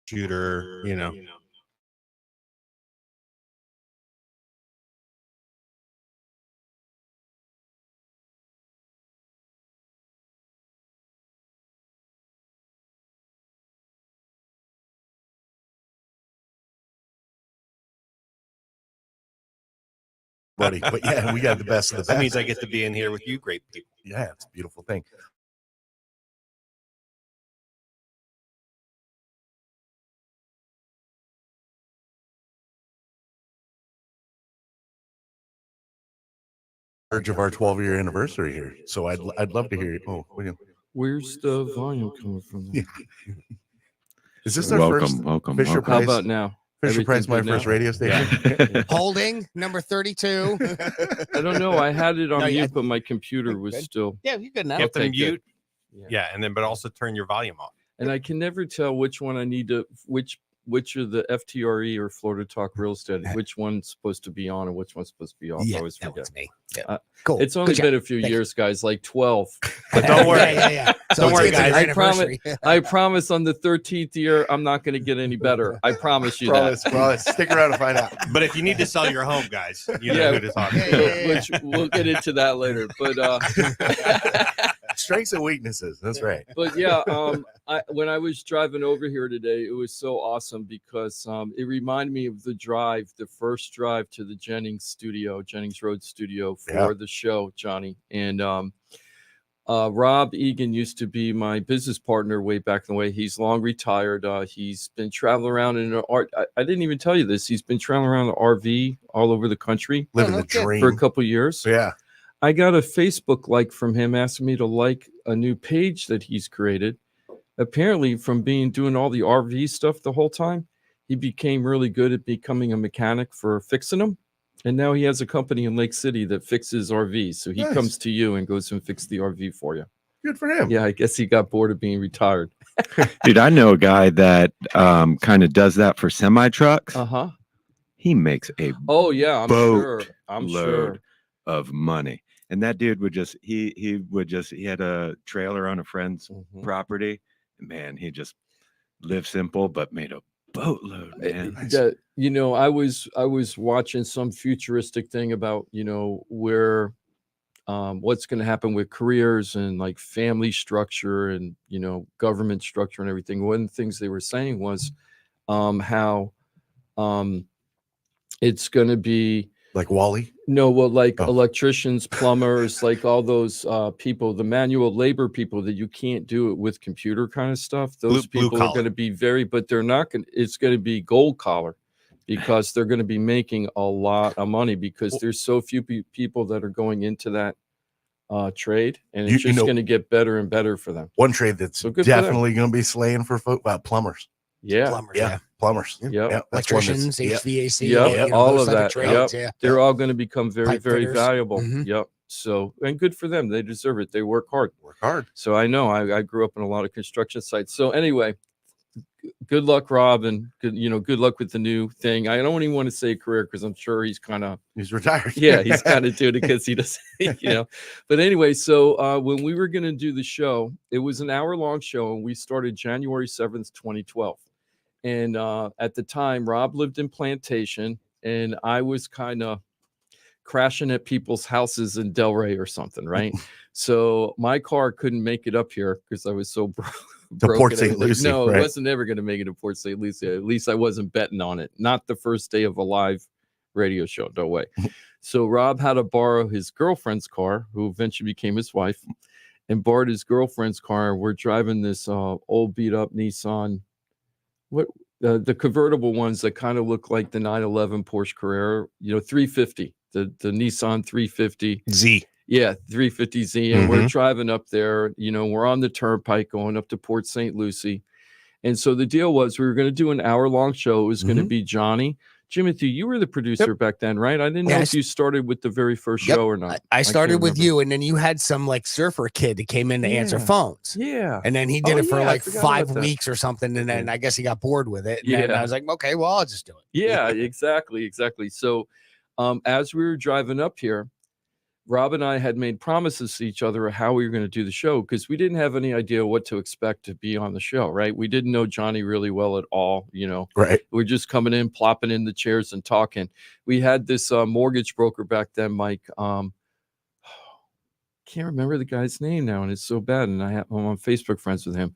shooter, you know. Buddy, but yeah, we got the best of the best. That means I get to be in here with you great people. Yeah, it's a beautiful thing. Of our 12-year anniversary here, so I'd love to hear you. Oh, where's the volume coming from? Is this our first Fisher Price? How about now? Fisher Price, my first radio station. Yeah. Holding number 32. I don't know. I had it on mute, but my computer was still. Yeah, you good now. You have to mute. Yeah, and then but also turn your volume off. And I can never tell which one I need to which of the FTRE or Florida Talk Real Estate, which one's supposed to be on and which one's supposed to be off. Yeah, I always that forget. was me. Yeah. Cool. It's only been a few years, guys, like 12. But don't worry. So don't worry, guys. I promise on the 13th year, I'm not going to get any better. I promise you that. Stick around to find out. But if you need to sell your home, guys, you know who to talk to. Which we'll get into that later. But strengths and weaknesses. That's right. But yeah, when I was driving over here today, it was so awesome because it reminded me of the first drive to the Jennings Road studio for the show, Johnny. And Rob Egan used to be my business partner way back in the way. He's long retired. He's been traveling around in an art. I didn't even tell you this. He's been traveling around the RV all over the country, living the dream for a couple of years. Yeah. I got a Facebook like from him asking me to like a new page that he's created. Apparently, from doing all the RV stuff the whole time, he became really good at becoming a mechanic for fixing them. And now he has a company in Lake City that fixes RVs. So he comes to you and goes and fixes the RV for you. Good for him. Yeah, I guess he got bored of being retired. Dude, I know a guy that kind of does that for semi trucks. Uh-huh. He makes a I'm sure of money. And that dude would he had a trailer on a friend's property. And man, he just lived simple, but made a boatload, man. I was watching some futuristic thing about, where what's going to happen with careers and like family structure and, government structure and everything. One of the things they were saying was how it's going to be like Wall-E. No, well, like electricians, plumbers, like all those people, the manual labor people that you can't do it with computer kind of stuff. Those people are going to be but they're not going to, it's going to be gold collar because they're going to be making a lot of money because there's so few people that are going into that trade. And it's just going to get better and better for them. One trade that's definitely going to be slaying for plumbers. Yeah. Plumbers. Yeah. Electricians, HVAC. Yeah. All of that. Trades, They're all going to become very, Pipe very fitters. valuable. Yep. So, and good for them. They deserve it. They work hard. So I know I grew up in a lot of construction sites. So anyway, good luck, Rob, and good luck with the new thing. I don't even want to say career because I'm sure he's retired. Yeah, he's kind of doing it because he doesn't, But anyway, so when we were going to do the show, it was an hour-long show, and we started January 7th, 2012. And at the time, Rob lived in Plantation, and I was kind of crashing at people's houses in Delray or something, right? So my car couldn't make it up here because I was so broke. To Port St. Lucie. No, it wasn't ever going to make it to Port St. Lucie. At least I wasn't betting on it. Not the first day of a live radio show. No way. So Rob had to borrow his girlfriend's car, who eventually became his wife, and borrowed his girlfriend's car. We're driving this old beat up Nissan. The convertible ones that kind of look like the 911 Porsche Carrera, 350, the Nissan 350 Z. Yeah, 350Z. And we're driving up there, we're on the turnpike going up to Port St. Lucie. And so the deal was we were going to do an hour-long show. It was going to be Johnny. Jimothy, you were the producer back then, right? I didn't know if you started with the very first show or not. I started with you, and then you had some like surfer kid that came in to answer phones. Yeah. And then he did it for like 5 weeks or something, and then I guess he got bored with it. And I was like, okay, well, I'll just do it. Yeah, exactly. So as we were driving up here, Rob and I had made promises to each other of how we were going to do the show because we didn't have any idea what to expect to be on the show, right? We didn't know Johnny really well at all, you know. Right. We're just coming in, plopping in the chairs and talking. We had this mortgage broker back then, Mike. Can't remember the guy's name now, and it's so bad. And I'm on Facebook friends with him.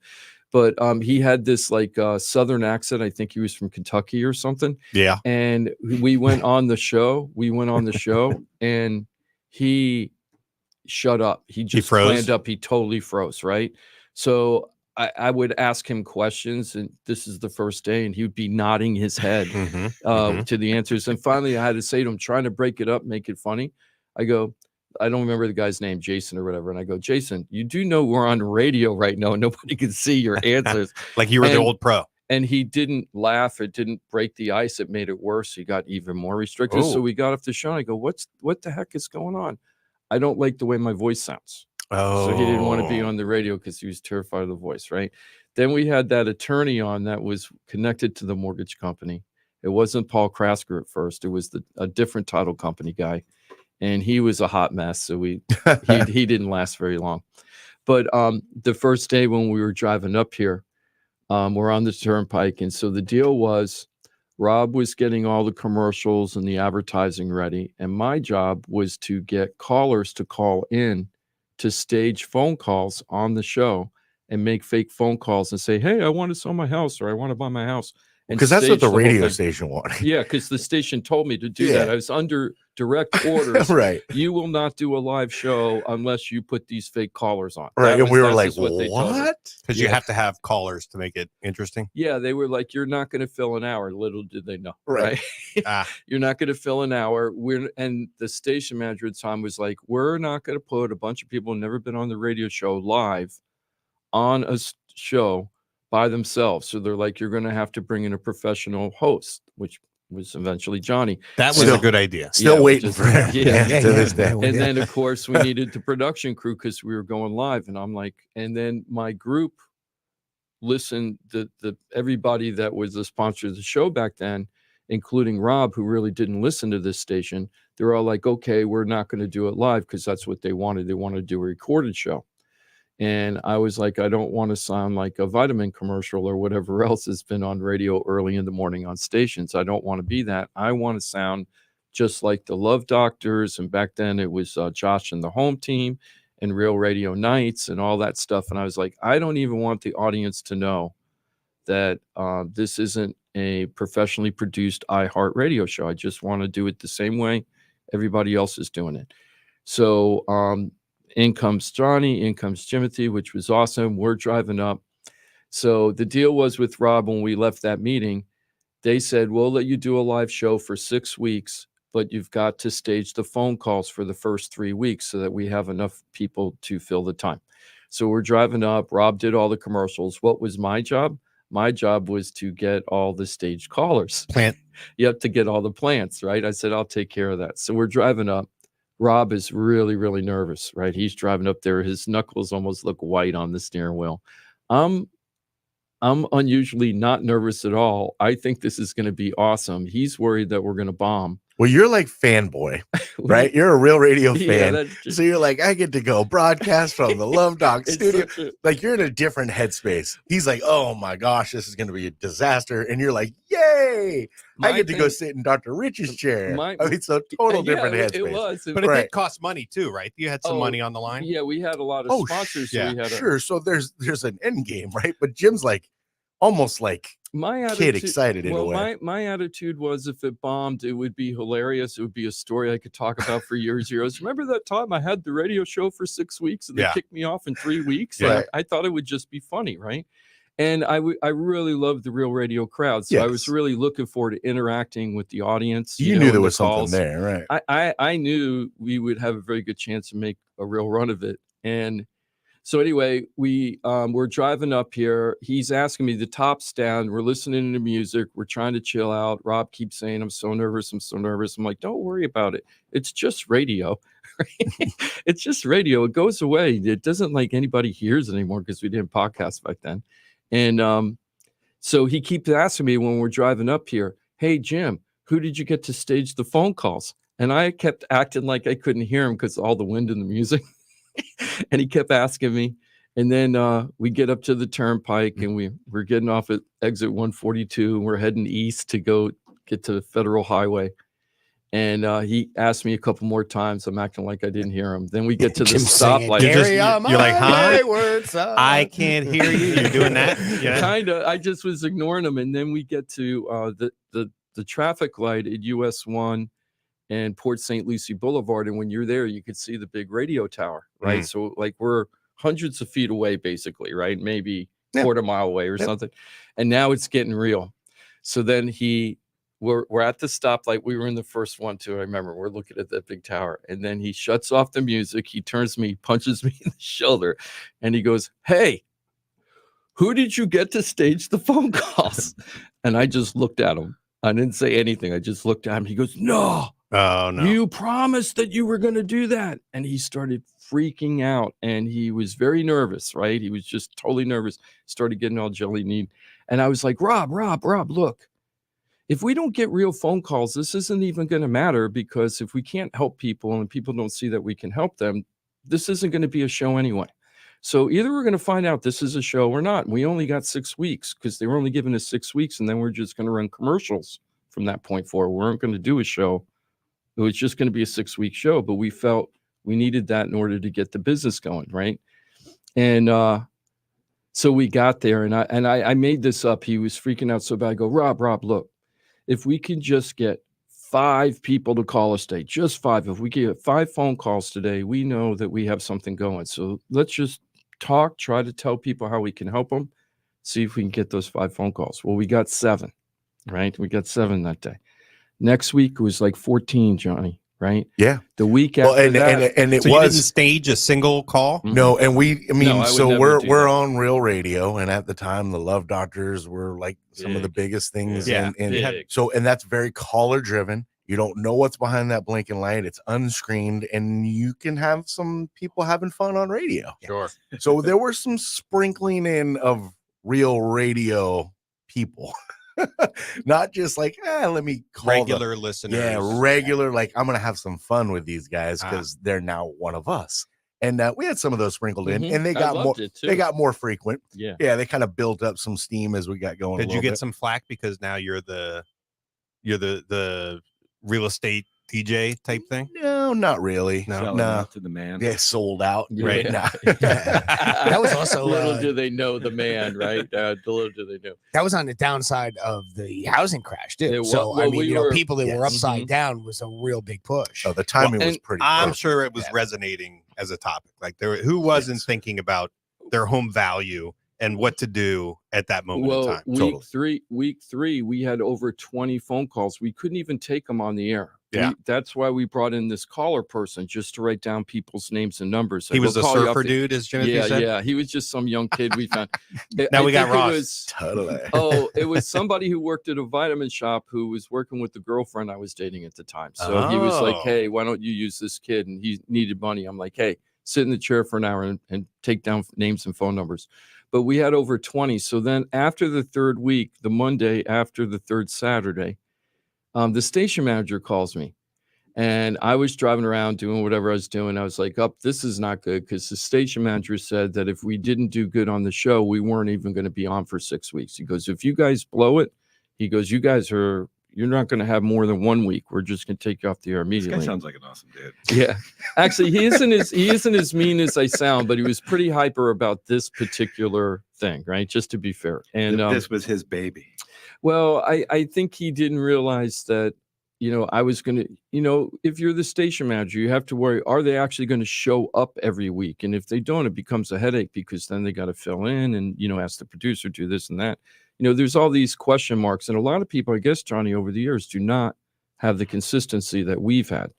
But he had this like Southern accent. I think he was from Kentucky or something. Yeah. And we went on the show. And he shut up. He just planned up. He totally froze. Right. So I would ask him questions, and this is the first day, and he would be nodding his head to the answers. And finally, I had to say to him, trying to break it up, make it funny. I go, I don't remember the guy's name, Jason or whatever. And I go, Jason, you do know we're on radio right now. Nobody can see your answers. Like you were the old pro. And he didn't laugh. It didn't break the ice. It made it worse. He got even more restricted. So we got off the show. And I go, what the heck is going on? I don't like the way my voice sounds. Oh. So he didn't want to be on the radio because he was terrified of the voice, right? Then we had that attorney on that was connected to the mortgage company. It wasn't Paul Krasker at first. It was a different title company guy. And he was a hot mess, so he didn't last very long. But the first day when we were driving up here, we're on the turnpike, and so the deal was Rob was getting all the commercials and the advertising ready, and my job was to get callers to call in to stage phone calls on the show and make fake phone calls and say, hey, I want to sell my house or I want to buy my house. Because that's what the radio station wanted. Yeah, because the station told me to do that. I was under direct orders. Right. You will not do a live show unless you put these fake callers on. Right. And we were like, what? Because you have to have callers to make it interesting. Yeah, they were like, you're not going to fill an hour. Little did they know. Right. You're not going to fill an hour. And the station manager at the time was like, we're not going to put a bunch of people who've never been on the radio show live on a show by themselves. So they're like, you're going to have to bring in a professional host, which was eventually Johnny. That was a good idea. Still waiting for him. To this day. And then, of course, we needed the production crew because we were going live. And I'm like, and then my group listened, everybody that was the sponsor of the show back then, including Rob, who really didn't listen to this station, they're all like, okay, we're not going to do it live because that's what they wanted. They wanted to do a recorded show. And I was like, I don't want to sound like a vitamin commercial or whatever else has been on radio early in the morning on stations. I don't want to be that. I want to sound just like the Love Doctors. And back then it was Josh and the Home Team and Real Radio Nights and all that stuff. And I was like, I don't even want the audience to know that this isn't a professionally produced iHeart radio show. I just want to do it the same way everybody else is doing it. So, in comes Johnny, in comes Timothy, which was awesome. We're driving up. So the deal was with Rob when we left that meeting, they said, we'll let you do a live show for 6 weeks, but you've got to stage the phone calls for the first 3 weeks so that we have enough people to fill the time. So we're driving up. Rob did all the commercials. What was my job? My job was to get all the staged callers. You have to get all the plants, right? I said, I'll take care of that. So we're driving up. Rob is really, really nervous, right? He's driving up there. His knuckles almost look white on the steering wheel. I'm unusually not nervous at all. I think this is going to be awesome. He's worried that we're going to bomb. Well, you're like fanboy, right? You're a real radio fan. So you're like, I get to go broadcast from the Love Dog studio. Like you're in a different headspace. He's like, oh my gosh, this is going to be a disaster. And you're like, yay, I get to go sit in Dr. Rich's chair. I mean, so total different headspace. It was. But it did cost money too, right? You had some money on the line. Yeah, we had a lot of sponsors. Yeah, sure. So there's an end game, right? But Jim's like, almost like my kid excited in a way. My attitude was if it bombed, it would be hilarious. It would be a story I could talk about for years. Remember that time I had the radio show for 6 weeks and they kicked me off in 3 weeks? Yeah. I thought it would just be funny, right? And I really loved the Real Radio crowd. So I was really looking forward to interacting with the audience. You knew there was something there, right? I knew we would have a very good chance to make a real run of it. And so anyway, we're driving up here. He's asking me, the top's down. We're listening to music. We're trying to chill out. Rob keeps saying, I'm so nervous. I'm so nervous. I'm like, don't worry about it. It's just radio. It's just radio. It goes away. It doesn't like anybody hears it anymore because we didn't podcast back then. And so he keeps asking me when we're driving up here, hey, Jim, who did you get to stage the phone calls? And I kept acting like I couldn't hear him because all the wind and the music. And he kept asking me. And then we get up to the turnpike and we're getting off at exit 142 and we're heading east to go get to the Federal Highway. And he asked me a couple more times. I'm acting like I didn't hear him. Then we get to the stoplight. You're like, huh? I can't hear you. You're doing that? Yeah. Kind of. I just was ignoring him. And then we get to the traffic light at US 1 and Port St. Lucie Boulevard. And when you're there, you could see the big radio tower, right? So like we're hundreds of feet away, basically, right? Maybe quarter mile away or something. And now it's getting real. So then we're at the stoplight. We were in the first one too. I remember we're looking at that big tower. And then he shuts off the music. He turns to me, punches me in the shoulder, and he goes, "Hey, who did you get to stage the phone calls?" And I just looked at him. I didn't say anything. I just looked at him. He goes, "No. Oh, no. You promised that you were going to do that." And he started freaking out. And he was very nervous, right? He was just totally nervous. Started getting all jelly-kneed. And I was like, Rob, look. If we don't get real phone calls, this isn't even going to matter, because if we can't help people and people don't see that we can help them, this isn't going to be a show anyway. So either we're going to find out this is a show or not. We only got 6 weeks because they were only giving us 6 weeks, and then we're just going to run commercials from that point forward. We weren't going to do a show. It was just going to be a 6-week show, but we felt we needed that in order to get the business going, right? And so we got there, and I made this up. He was freaking out so bad. I go, Rob, look. If we can just get 5 people to call us today, just 5, if we get 5 phone calls today, we know that we have something going. So let's just talk, try to tell people how we can help them, see if we can get those 5 phone calls. Well, we got 7, right? We got 7 that day. Next week was like 14, Johnny, right? Yeah. The week after that. And it so was. You didn't stage a single call? No, and so we're that. on Real Radio, and at the time the Love Doctors were like some of the biggest things. Yeah. And that's very caller driven. You don't know what's behind that blinking light. It's unscreened, and you can have some people having fun on radio. Sure. So there were some sprinkling in of Real Radio people. Not just like, let me call regular listeners. Yeah, regular. Like, I'm gonna have some fun with these guys because they're now one of us. And we had some of those sprinkled in, and they got more. They got more frequent. Yeah. They kind of built up some steam as we got going. Did you get some flack because now you're the real estate DJ type thing? No, not really. No. To the man. Yeah, sold out. Yeah. Right. Nah. That was also little do they know the man, right? Little do they know. That was on the downside of the housing crash, too. People that were upside down was a real big push. Oh, the timing was pretty. I'm sure it was resonating as a topic. Like who wasn't thinking about their home value and what to do at that moment in time? Week three, we had over 20 phone calls. We couldn't even take them on the air. Yeah. That's why we brought in this caller person, just to write down people's names and numbers. He was a surfer dude, as Jimothy said? Yeah. He was just some young kid we found. Now we got Ross. Totally. It was somebody who worked at a vitamin shop who was working with the girlfriend I was dating at the time. So he was like, hey, why don't you use this kid? And he needed money. I'm like, hey, sit in the chair for an hour and take down names and phone numbers. But we had over 20. So then after the 3rd week, the Monday after the 3rd Saturday, the station manager calls me, and I was driving around doing whatever I was doing. I was like, this is not good, because the station manager said that if we didn't do good on the show, we weren't even going to be on for 6 weeks. He goes, if you guys blow it, he goes, you're not going to have more than 1 week. We're just going to take you off the air immediately. This guy sounds like an awesome dude. Yeah. Actually, he isn't as mean as I sound, but he was pretty hyper about this particular thing, right? Just to be fair. And this was his baby. Well, I think he didn't realize that, I was going to, if you're the station manager, you have to worry, are they actually going to show up every week? And if they don't, it becomes a headache, because then they got to fill in and, ask the producer, do this and that. There's all these question marks. And a lot of people, I guess, Johnny, over the years do not have the consistency that we've had.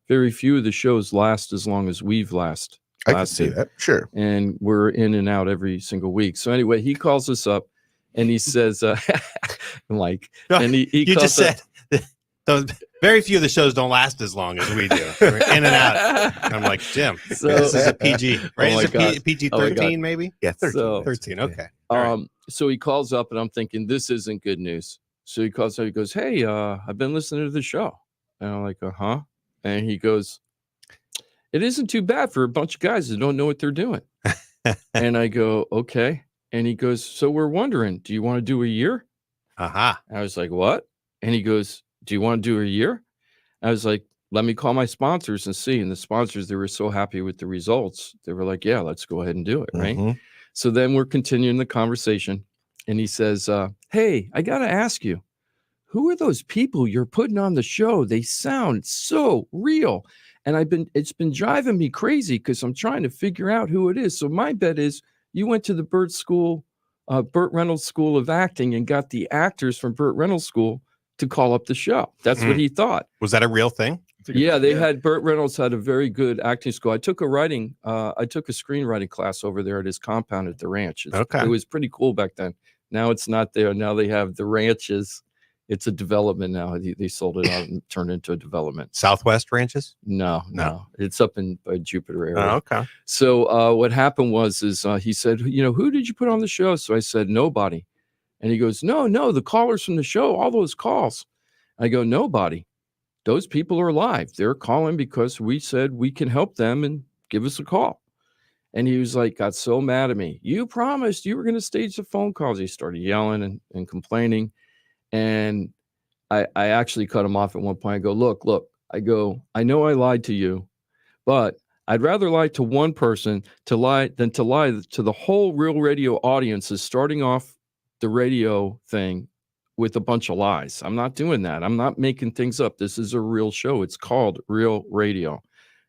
Very few of the shows last as long as we've lasted. I can see that. Sure. And we're in and out every single week. So anyway, he calls us up and he says, and he you calls just said those very few of the shows don't last as long as we do. We're in and out. I'm like, Jim, this is a PG, right? Oh, it's a PG-13 maybe? Yeah, 13. So, 13, okay. So he calls up and I'm thinking, this isn't good news. So he calls up, he goes, hey, I've been listening to the show. And I'm like, uh-huh. And he goes, it isn't too bad for a bunch of guys that don't know what they're doing. And I go, okay. And he goes, so we're wondering, do you want to do a year? I was like, what? And he goes, do you want to do a year? I was like, let me call my sponsors and see. And the sponsors, they were so happy with the results. They were like, yeah, let's go ahead and do it. Right. So then we're continuing the conversation. And he says, hey, I got to ask you, who are those people you're putting on the show? They sound so real. And it's been driving me crazy because I'm trying to figure out who it is. So my bet is you went to the Burt Reynolds School of Acting and got the actors from Burt Reynolds School to call up the show. That's what he thought. Was that a real thing? Yeah, Burt Reynolds had a very good acting school. I took a screenwriting class over there at his compound at the ranch. It was pretty cool back then. Now it's not there. Now they have the ranches. It's a development now. They sold it out and turned it into a development. Southwest Ranches? No. It's up in Jupiter area. Oh, okay. So what happened was he said, who did you put on the show? So I said, nobody. And he goes, no, the callers from the show, all those calls. I go, nobody. Those people are alive. They're calling because we said we can help them and give us a call. And he was like, got so mad at me. You promised you were going to stage the phone calls. He started yelling and complaining. And I actually cut him off at one point. I go, look, I go, I know I lied to you, but I'd rather lie to one person than to lie to the whole Real Radio audience is starting off the radio thing with a bunch of lies. I'm not doing that. I'm not making things up. This is a real show. It's called Real Radio.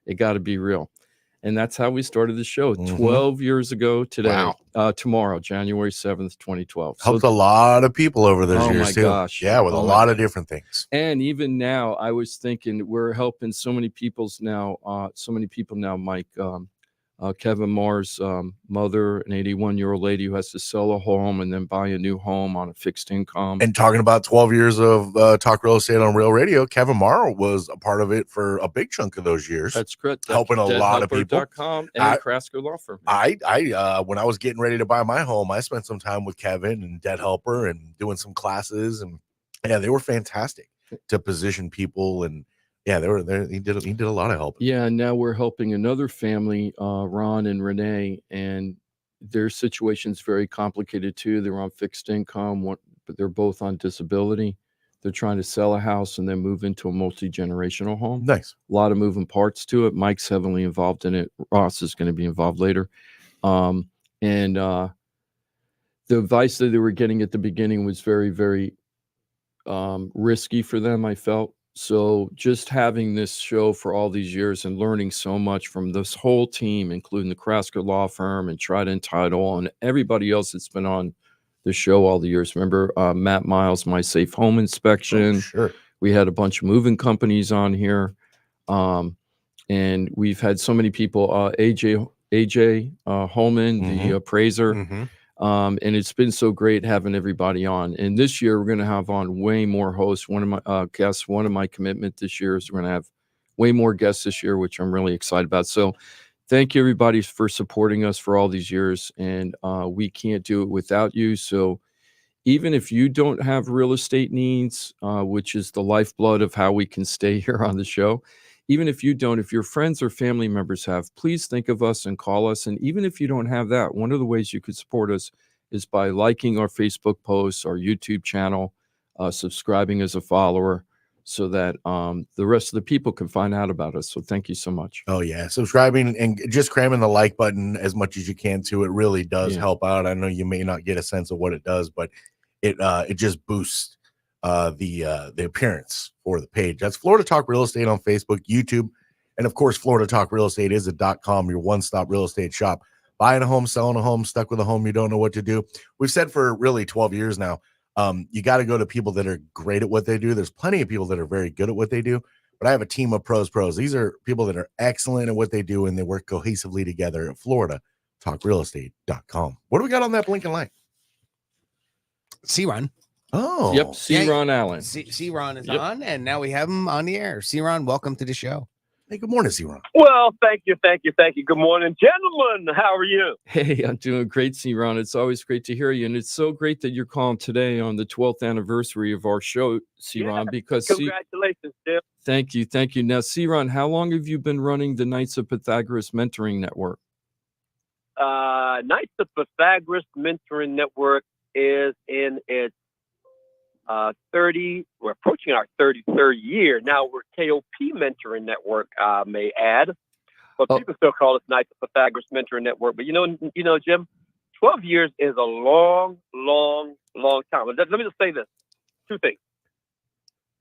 It got to be real. And that's how we started the show 12 years ago today. Wow. Tomorrow, January 7th, 2012. Helped a lot of people over those years too. Gosh. Yeah, with a lot of different things. And even now, I was thinking we're helping so many people now, Mike. Kevin Marr's mother, an 81-year-old lady who has to sell a home and then buy a new home on a fixed income. And talking about 12 years of Talk Real Estate on Real Radio, Kevin Marr was a part of it for a big chunk of those years. That's correct. Helping a lot of people. .com and Krasker Law Firm. I when I was getting ready to buy my home, I spent some time with Kevin and Debt Helper and doing some classes, and yeah, they were fantastic to position people. And yeah, they were there. He did a lot of help. Yeah, and now we're helping another family, Ron and Renee, and their situation's very complicated too. They're on fixed income, but they're both on disability. They're trying to sell a house and then move into a multi-generational home. Nice. A lot of moving parts to it. Mike's heavily involved in it. Ross is going to be involved later. And the advice that they were getting at the beginning was very, very risky for them, I felt. So just having this show for all these years and learning so much from this whole team, including the Krasker Law Firm and Trident Title and everybody else that's been on the show all the years. Remember Matt Miles, My Safe Home Inspection. Oh, sure. We had a bunch of moving companies on here. And we've had so many people, AJ Holman, the appraiser. And it's been so great having everybody on. And this year, we're going to have on way more hosts. One of my guests, one of my commitment this year is we're going to have way more guests this year, which I'm really excited about. So thank you, everybody, for supporting us for all these years. And we can't do it without you. So even if you don't have real estate needs, which is the lifeblood of how we can stay here on the show, even if you don't, if your friends or family members have, please think of us and call us. And even if you don't have that, one of the ways you could support us is by liking our Facebook posts, our YouTube channel, subscribing as a follower, so that the rest of the people can find out about us. So thank you so much. Oh, yeah. Subscribing and just cramming the like button as much as you can too. It really does help out. I know you may not get a sense of what it does, but it just boosts the appearance for the page. That's Florida Talk Real Estate on Facebook, YouTube, and of course Florida Talk Real Estate is a .com, your one-stop real estate shop. Buying a home, selling a home, stuck with a home, you don't know what to do. We've said for really 12 years now, you got to go to people that are great at what they do. There's plenty of people that are very good at what they do, but I have a team of pros. These are people that are excellent at what they do, and they work cohesively together at Florida Talk Realestate.com. What do we got on that blinking light? C-Ron. Oh, yep. C. Ron Allen. C. Ron is on, and now we have him on the air. C. Ron, welcome to the show. Hey, good morning, C-Ron. Well, thank you. Good morning, gentlemen. How are you? Hey, I'm doing great, C-Ron. It's always great to hear you, and it's so great that you're calling today on the 12th anniversary of our show, C-Ron. Because congratulations, Jim. Thank you. Now, C-Ron, how long have you been running the Knights of Pythagoras Mentoring Network? Knights of Pythagoras Mentoring Network is in its we're approaching our 33rd year. Now we're KOP Mentoring Network, may add. But people still call us Knights of Pythagoras Mentoring Network. But you know, Jim, 12 years is a long time. Let me just say this. Two things.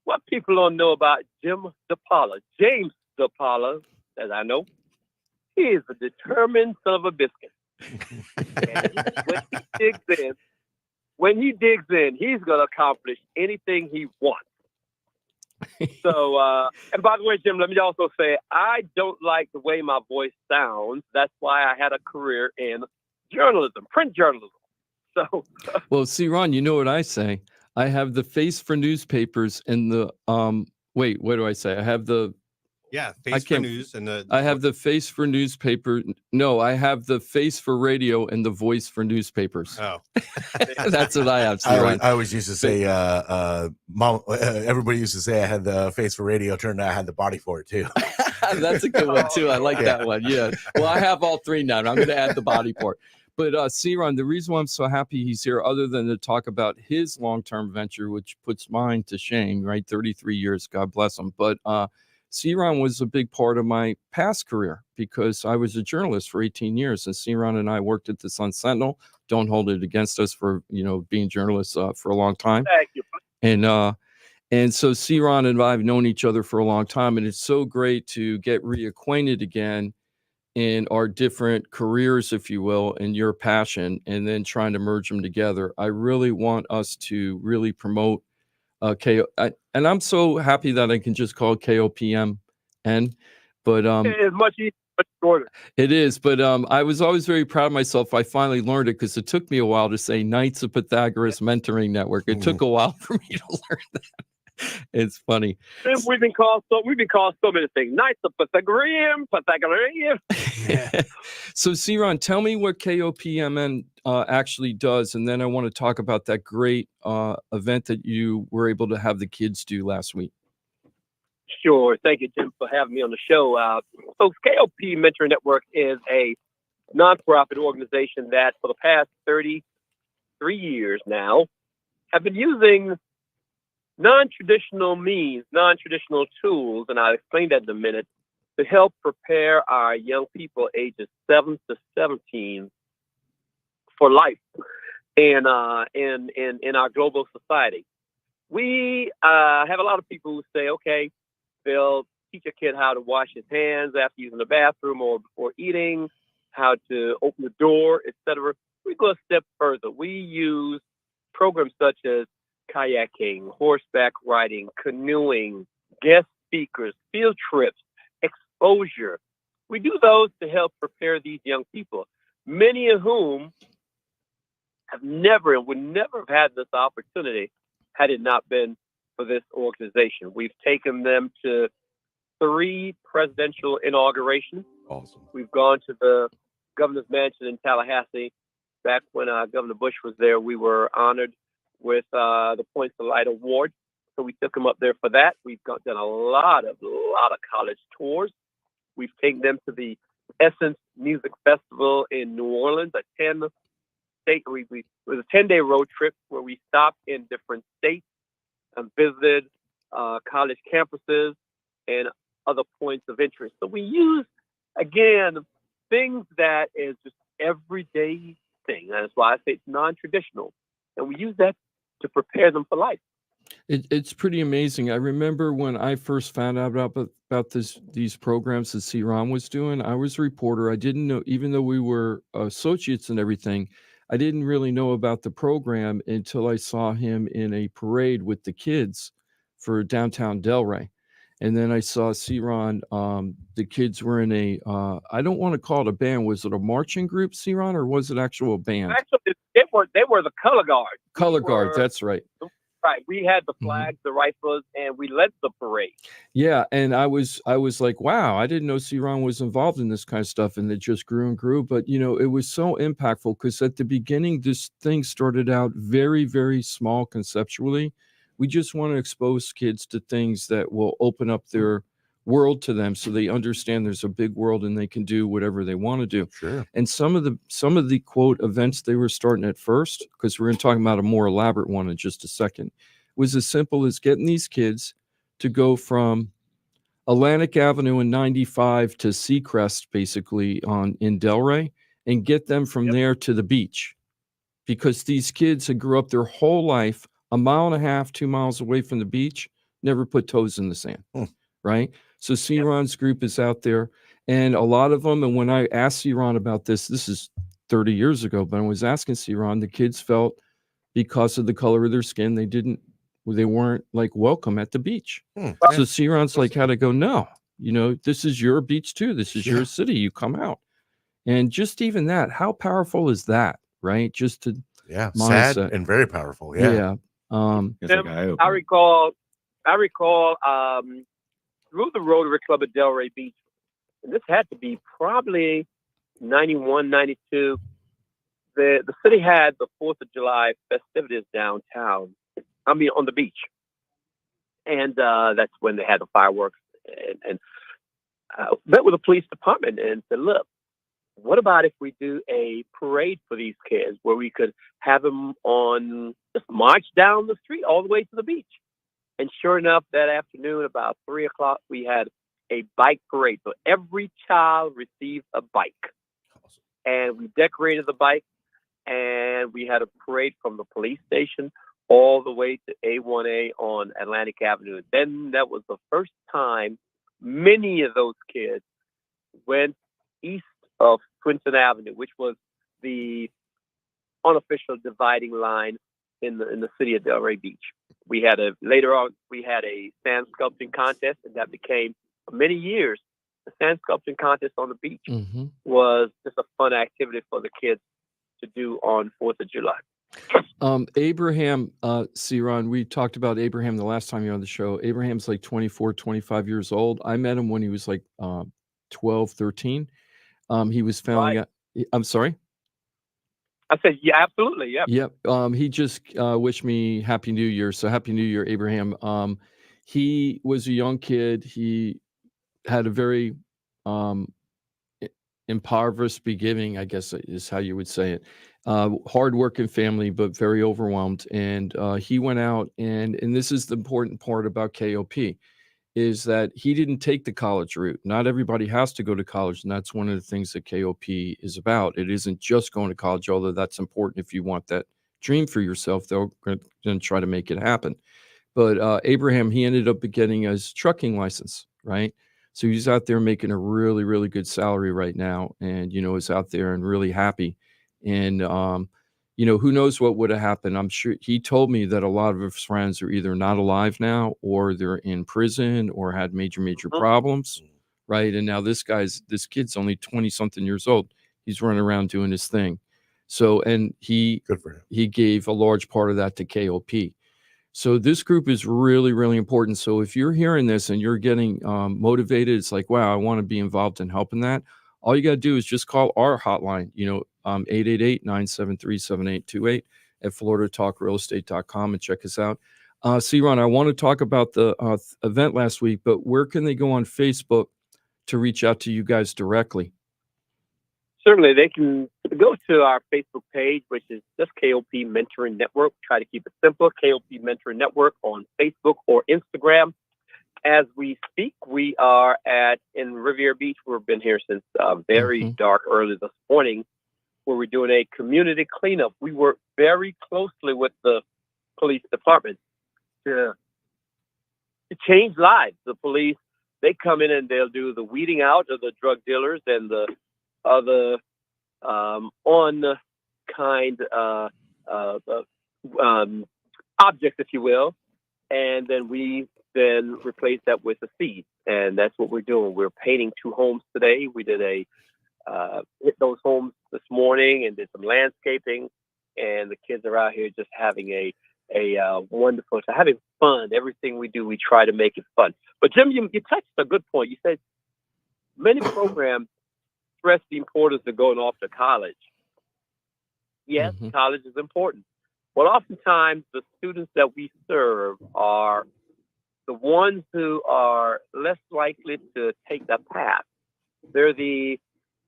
What people don't know about James DePaula, as I know, he is a determined son of a biscuit. And when he digs in, he's going to accomplish anything he wants. So, and by the way, Jim, let me also say, I don't like the way my voice sounds. That's why I had a career in journalism, print journalism. So, well, C-Ron, you know what I say? I have the face for newspapers and the, wait, what do I say? I have the, face for news and the. I have the face for newspaper. No, I have the face for radio and the voice for newspapers. Oh, that's what I have. I always used to say, Mom. Everybody used to say I had the face for radio. Turned out I had the body for it too. That's a good one too. I like that one. Yeah. Well, I have all three now. And I'm going to add the body part. But C-Ron, the reason why I'm so happy he's here, other than to talk about his long-term venture, which puts mine to shame, right? 33 years, God bless him. But C-Ron was a big part of my past career because I was a journalist for 18 years, and C-Ron and I worked at the Sun Sentinel. Don't hold it against us for being journalists for a long time. Thank you. And so C-Ron and I have known each other for a long time, and it's so great to get reacquainted again in our different careers, if you will, and your passion, and then trying to merge them together. I really want us to really promote and I'm so happy that I can just call it KOPMN, but it's much easier, much shorter. It is, but I was always very proud of myself. I finally learned it because it took me a while to say Knights of Pythagoras Mentoring Network. It took a while for me to learn that. It's funny. We've been called so many things. Knights of Pythagorean. Yeah. So, C-Ron, tell me what KOPMN actually does, and then I want to talk about that great event that you were able to have the kids do last week. Sure. Thank you, Jim, for having me on the show. So, KOP Mentoring Network is a nonprofit organization that for the past 33 years now have been using non-traditional means, non-traditional tools, and I'll explain that in a minute, to help prepare our young people ages 7 to 17 for life in our global society. We have a lot of people who say, okay, they'll teach a kid how to wash his hands after using the bathroom or before eating, how to open the door, etc. We go a step further. We use programs such as kayaking, horseback riding, canoeing, guest speakers, field trips, exposure. We do those to help prepare these young people, many of whom have never and would never have had this opportunity had it not been for this organization. We've taken them to 3 presidential inaugurations. Awesome. We've gone to the governor's mansion in Tallahassee. Back when Governor Bush was there, we were honored with the Points of Light Award. So we took them up there for that. We've done a lot of college tours. We've taken them to the Essence Music Festival in New Orleans, it was a 10-day road trip where we stopped in different states and visited college campuses and other points of interest. So we use, again, things that is just everyday thing. That's why I say it's non-traditional. And we use that to prepare them for life. It's pretty amazing. I remember when I first found out about these programs that C-Ron was doing. I was a reporter. I didn't know, even though we were associates and everything, I didn't really know about the program until I saw him in a parade with the kids for downtown Delray. And then I saw C-Ron, the kids were in a, I don't want to call it a band. Was it a marching group, C-Ron, or was it actual band? Actually, they were the color guard. Color guard, that's right. Right. We had the flags, the rifles, and we led the parade. Yeah. And I was like, wow, I didn't know C-Ron was involved in this kind of stuff. And it just grew and grew. But, it was so impactful because at the beginning, this thing started out very, very small conceptually. We just want to expose kids to things that will open up their world to them so they understand there's a big world and they can do whatever they want to do. Sure. And some of the quote events they were starting at first, because we're going to talk about a more elaborate one in just a second, was as simple as getting these kids to go from Atlantic Avenue and 95 to Seacrest, basically in Delray, and get them from there to the beach. Because these kids had grew up their whole life 1.5 miles, 2 miles away from the beach, never put toes in the sand. Right? So C-Ron's group is out there, and a lot of them, and when I asked C-Ron about this is 30 years ago, but I was asking C-Ron, the kids felt because of the color of their skin, they weren't like welcome at the beach. So C-Ron's like, had to go, no, this is your beach too. This is your city. You come out. And just even that, how powerful is that? Right? Just to sad and very powerful. Yeah. I recall through the Rotary Club at Delray Beach, and this had to be probably 91, 92. The city had the 4th of July festivities downtown. I mean, on the beach. And that's when they had the fireworks. And met with the police department and said, look, what about if we do a parade for these kids where we could have them just march down the street all the way to the beach? And sure enough, that afternoon, about 3 o'clock, we had a bike parade. So every child received a bike. Awesome. And we decorated the bike, and we had a parade from the police station all the way to A1A on Atlantic Avenue. Then that was the first time many of those kids went east of Clinton Avenue, which was the unofficial dividing line in the city of Delray Beach. Later on, we had a sand sculpting contest, and that became, for many years, the sand sculpting contest on the beach was just a fun activity for the kids to do on 4th of July. Abraham, C-Ron, we talked about Abraham the last time you were on the show. Abraham's like 24, 25 years old. I met him when he was like 12, 13. He was founding I'm sorry? I said, yeah, absolutely. Yeah. Yep. He just wished me Happy New Year. So Happy New Year, Abraham. He was a young kid. He had a very impoverished beginning, I guess is how you would say it. Hardworking family, but very overwhelmed. And he went out and this is the important part about KOP, is that he didn't take the college route. Not everybody has to go to college, and that's one of the things that KOP is about. It isn't just going to college, although that's important if you want that dream for yourself. They're going to try to make it happen. But Abraham, he ended up getting his trucking license, right? So he's out there making a really, really good salary right now, and, is out there and really happy. And, who knows what would have happened. I'm sure he told me that a lot of his friends are either not alive now, or they're in prison, or had major problems. Right. And now this kid's only 20 something years old. He's running around doing his thing. So, and good for him. He gave a large part of that to KOP. So this group is really, really important. So if you're hearing this and you're getting motivated, it's like, wow, I want to be involved in helping that. All you got to do is just call our hotline, 888-973-7828 at floridatalkrealestate.com and check us out. C-Ron, I want to talk about the event last week, but where can they go on Facebook to reach out to you guys directly? Certainly, they can go to our Facebook page, which is just KOP Mentoring Network. Try to keep it simple, KOP Mentoring Network on Facebook or Instagram. As we speak, we are in Riviera Beach. We've been here since very dark early this morning, where we're doing a community cleanup. We work very closely with the police department to change lives. The police, they come in and they'll do the weeding out of the drug dealers and the other objects, if you will, and then we replace that with a seed, and that's what we're doing. We're painting 2 homes today. We did hit those homes this morning and did some landscaping, and the kids are out here just having a wonderful, so having fun. Everything we do, we try to make it fun. But Jim, you touched a good point. You said many programs stress the importance of going off to college. Yes, college is important. But oftentimes the students that we serve are the ones who are less likely to take that path. They're I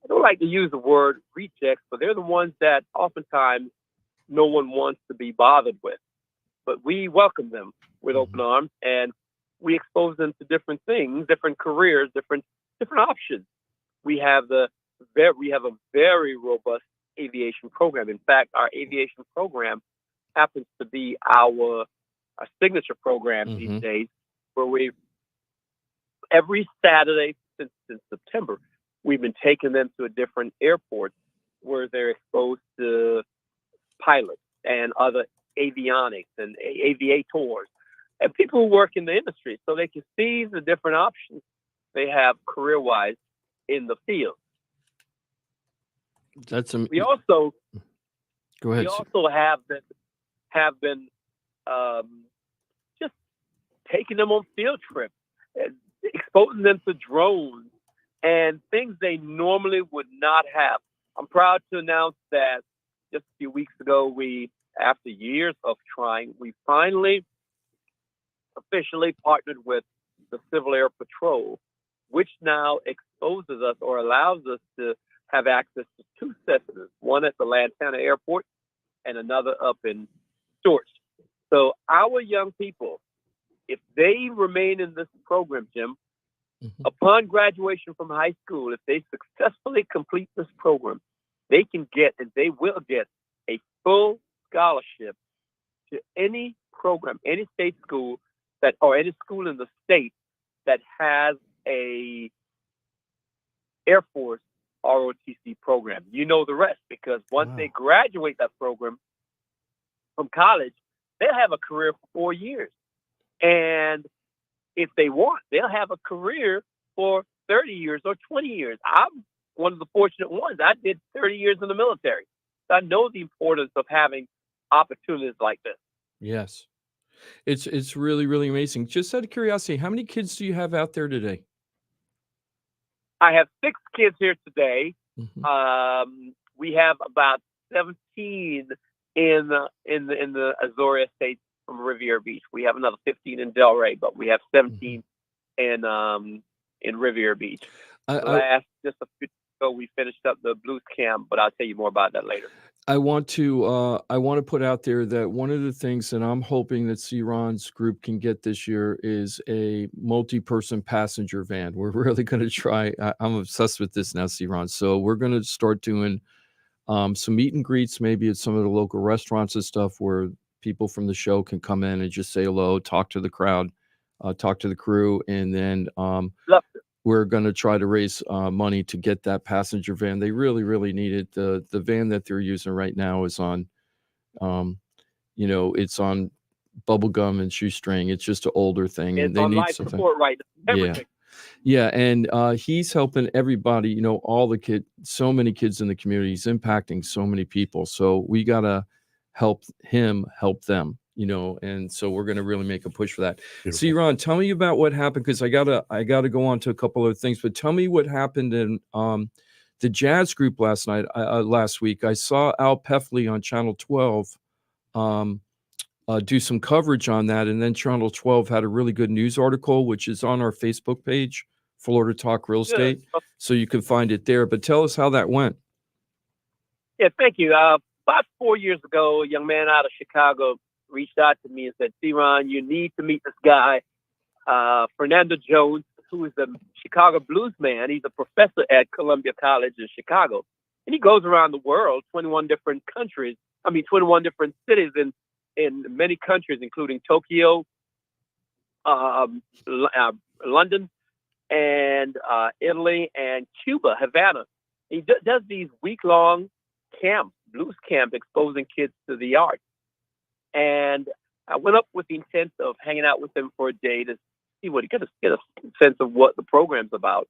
don't like to use the word rejects, but they're the ones that oftentimes no one wants to be bothered with. But we welcome them with open arms, and we expose them to different things, different careers, different options. We have a very robust aviation program. In fact, our aviation program happens to be our signature program these days, where every Saturday since September, we've been taking them to a different airport where they're exposed to pilots and other avionics and aviators and people who work in the industry, so they can see the different options they have career-wise in the field. We also go ahead. We also have been just taking them on field trips, exposing them to drones and things they normally would not have. I'm proud to announce that just a few weeks ago, after years of trying, we finally officially partnered with the Civil Air Patrol, which now exposes us or allows us to have access to two Cessnas, one at the Lantana Airport and another up in Stewart's. So our young people, if they remain in this program, Jim, upon graduation from high school, if they successfully complete this program, they can get and they will get a full scholarship to any program, any state school or any school in the state that has a Air Force ROTC program. You know the rest, because once they graduate that program from college, they'll have a career for 4 years. And if they want, they'll have a career for 30 years or 20 years. I'm one of the fortunate ones. I did 30 years in the military. So I know the importance of having opportunities like this. Yes. It's really, really amazing. Just out of curiosity, how many kids do you have out there today? I have 6 kids here today. We have about 17 in the Azoria Estates from Riviera Beach. We have another 15 in Delray, but we have 17 in Riviera Beach. Just a few days ago, we finished up the blues camp, but I'll tell you more about that later. I want to put out there that one of the things that I'm hoping that C-Ron's group can get this year is a multi-person passenger van. We're really going to try. I'm obsessed with this now, C-Ron. So we're going to start doing some meet and greets, maybe at some of the local restaurants and stuff, where people from the show can come in and just say hello, talk to the crowd, talk to the crew, and then we're going to try to raise money to get that passenger van. They really, really need it. The van that they're using right now is on, it's on bubble gum and shoestring. It's just an older thing, and they need something. Support, right? Yeah, and he's helping everybody. All the kids, so many kids in the community. He's impacting so many people. So we gotta help him help them. And so we're going to really make a push for that. See, Ron, tell me about what happened, because I gotta go on to a couple of things, but tell me what happened in the jazz group last week. I saw Al Peffley on Channel 12 do some coverage on that, and then Channel 12 had a really good news article, which is on our Facebook page, Florida Talk Real Estate, so you can find it there. But tell us how that went. Yeah, thank you. About 4 years ago, a young man out of Chicago reached out to me and said, C-Ron, you need to meet this guy, Fernando Jones, who is a Chicago blues man. He's a professor at Columbia College in Chicago. And he goes around the world, 21 different cities in many countries, including Tokyo, London, and Italy, and Cuba, Havana. He does these week-long camps, blues camp, exposing kids to the arts. And I went up with the intent of hanging out with him for a day to see what he get a sense of what the program's about.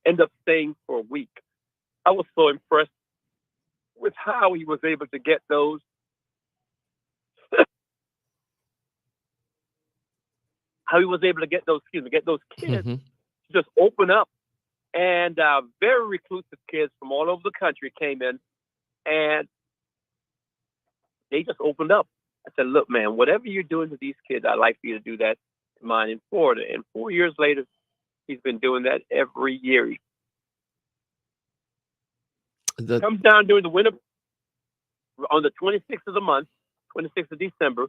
End up staying for a week. I was so impressed with how he was able to get those how he was able to get those kids to just open up. And very reclusive kids from all over the country came in, and they just opened up. I said, look, man, whatever you're doing to these kids, I'd like for you to do that to mine in Florida. And 4 years later, he's been doing that every year. He comes down during the winter on the 26th of the month, 26th of December,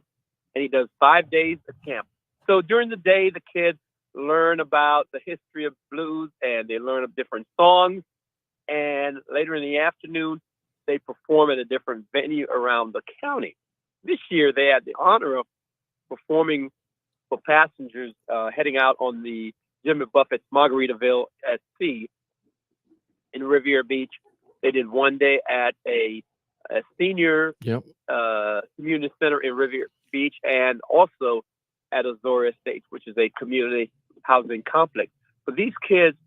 and he does 5 days of camp. So during the day, the kids learn about the history of blues, and they learn of different songs. And later in the afternoon, they perform at a different venue around the county. This year, they had the honor of performing for passengers heading out on the Jimmy Buffett's Margaritaville at Sea in Riviera Beach. They did 1 day at a senior community center in Riviera Beach, and also at Azora Estates, which is a community housing complex. But these kids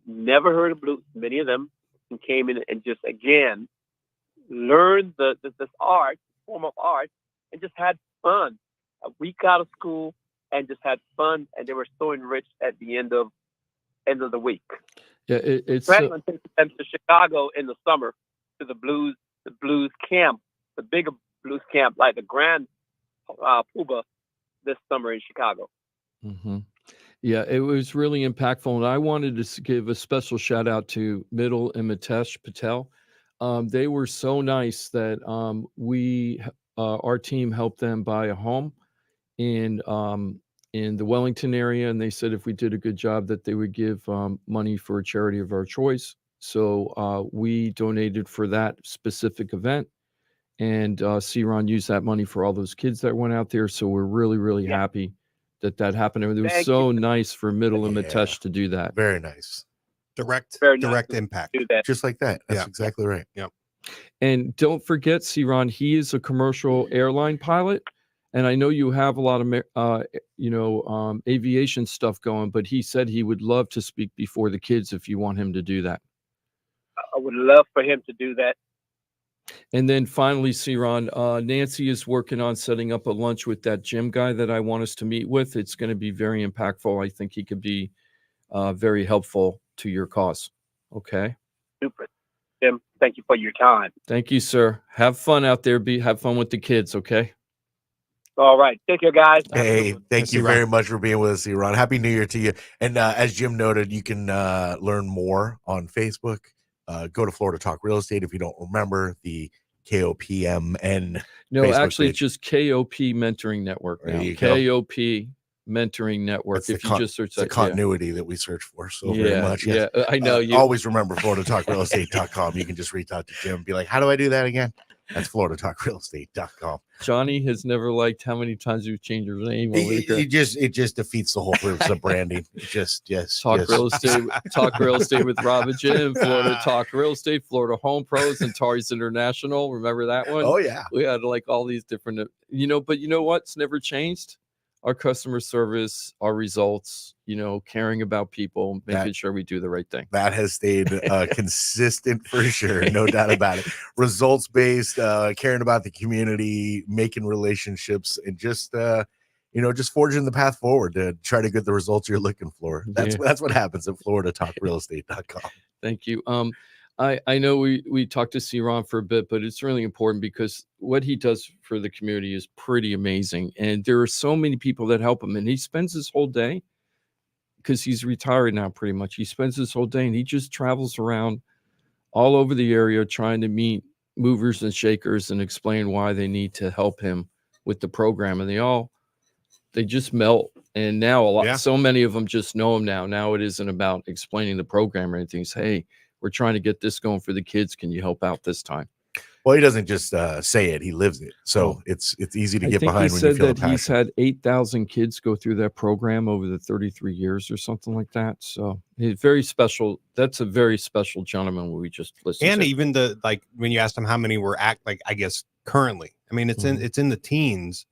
never heard of blues, many of them, and came in and just, again, learned this art, form of art, and just had fun. A week out of school, and just had fun, and they were so enriched at the end of the week. Yeah, it's Franklin takes them to Chicago in the summer to the blues camp, the bigger blues camp, like the Grand Puba this summer in Chicago. Yeah, it was really impactful, and I wanted to give a special shout out to Middle and Mitesh Patel. They were so nice that our team helped them buy a home in the Wellington area, and they said if we did a good job that they would give money for a charity of our choice. So we donated for that specific event, and C-Ron used that money for all those kids that went out there. So we're really, really happy that happened. It was so nice for Middle and Mitesh to do that. Very nice. Direct impact. Just like that. That's exactly right. Yep. And don't forget, C-Ron, he is a commercial airline pilot. And I know you have a lot of, aviation stuff going, but he said he would love to speak before the kids if you want him to do that. I would love for him to do that. And then finally, C-Ron, Nancy is working on setting up a lunch with that Jim guy that I want us to meet with. It's going to be very impactful. I think he could be very helpful to your cause. Okay. Super. Jim, thank you for your time. Thank you, sir. Have fun out there. Have fun with the kids. Okay. All right. Take care, guys. Hey, thank you very much for being with us, Ron. Happy New Year to you. And as Jim noted, you can learn more on Facebook. Go to Florida Talk Real Estate if you don't remember the KOPMN. No, Facebook actually, page. It's just KOP Mentoring Network now. KOP Mentoring Network. If you just search that, the continuity that we search for so very much. Yeah, I know. You always remember FloridaTalkRealEstate.com. You can just reach out to Jim and be like, how do I do that again? That's FloridaTalkRealEstate.com. Johnny has never liked how many times you've changed your name. It just defeats the whole purpose of branding. Real estate. Talk real estate with Rob and Jim. Florida Talk Real Estate. Florida Home Pros and Tari's International. Remember that one? Oh yeah. We had like all these different. But you know what's never changed? Our customer service, our results, caring about people, making sure we do the right thing. That has stayed consistent for sure. No doubt about it. Results based, caring about the community, making relationships, and just forging the path forward to try to get the results you're looking for. That's what happens at FloridaTalkRealEstate.com. Thank you. I know we talked to C-Ron for a bit, but it's really important because what he does for the community is pretty amazing. And there are so many people that help him. And he spends his whole day, because he's retired now pretty much. He spends his whole day and he just travels around all over the area trying to meet movers and shakers and explain why they need to help him with the program. And they just melt. And now so many of them just know him now. Now it isn't about explaining the program or anything. It's, hey, we're trying to get this going for the kids. Can you help out this time? Well, he doesn't just say it; he lives it. So it's easy to get behind when you feel the passion. He's had 8,000 kids go through that program over the 33 years or something like that. So he's very special. That's a very special gentleman we just listened to. And even when you asked him how many were I guess currently. I mean, it's in the teens,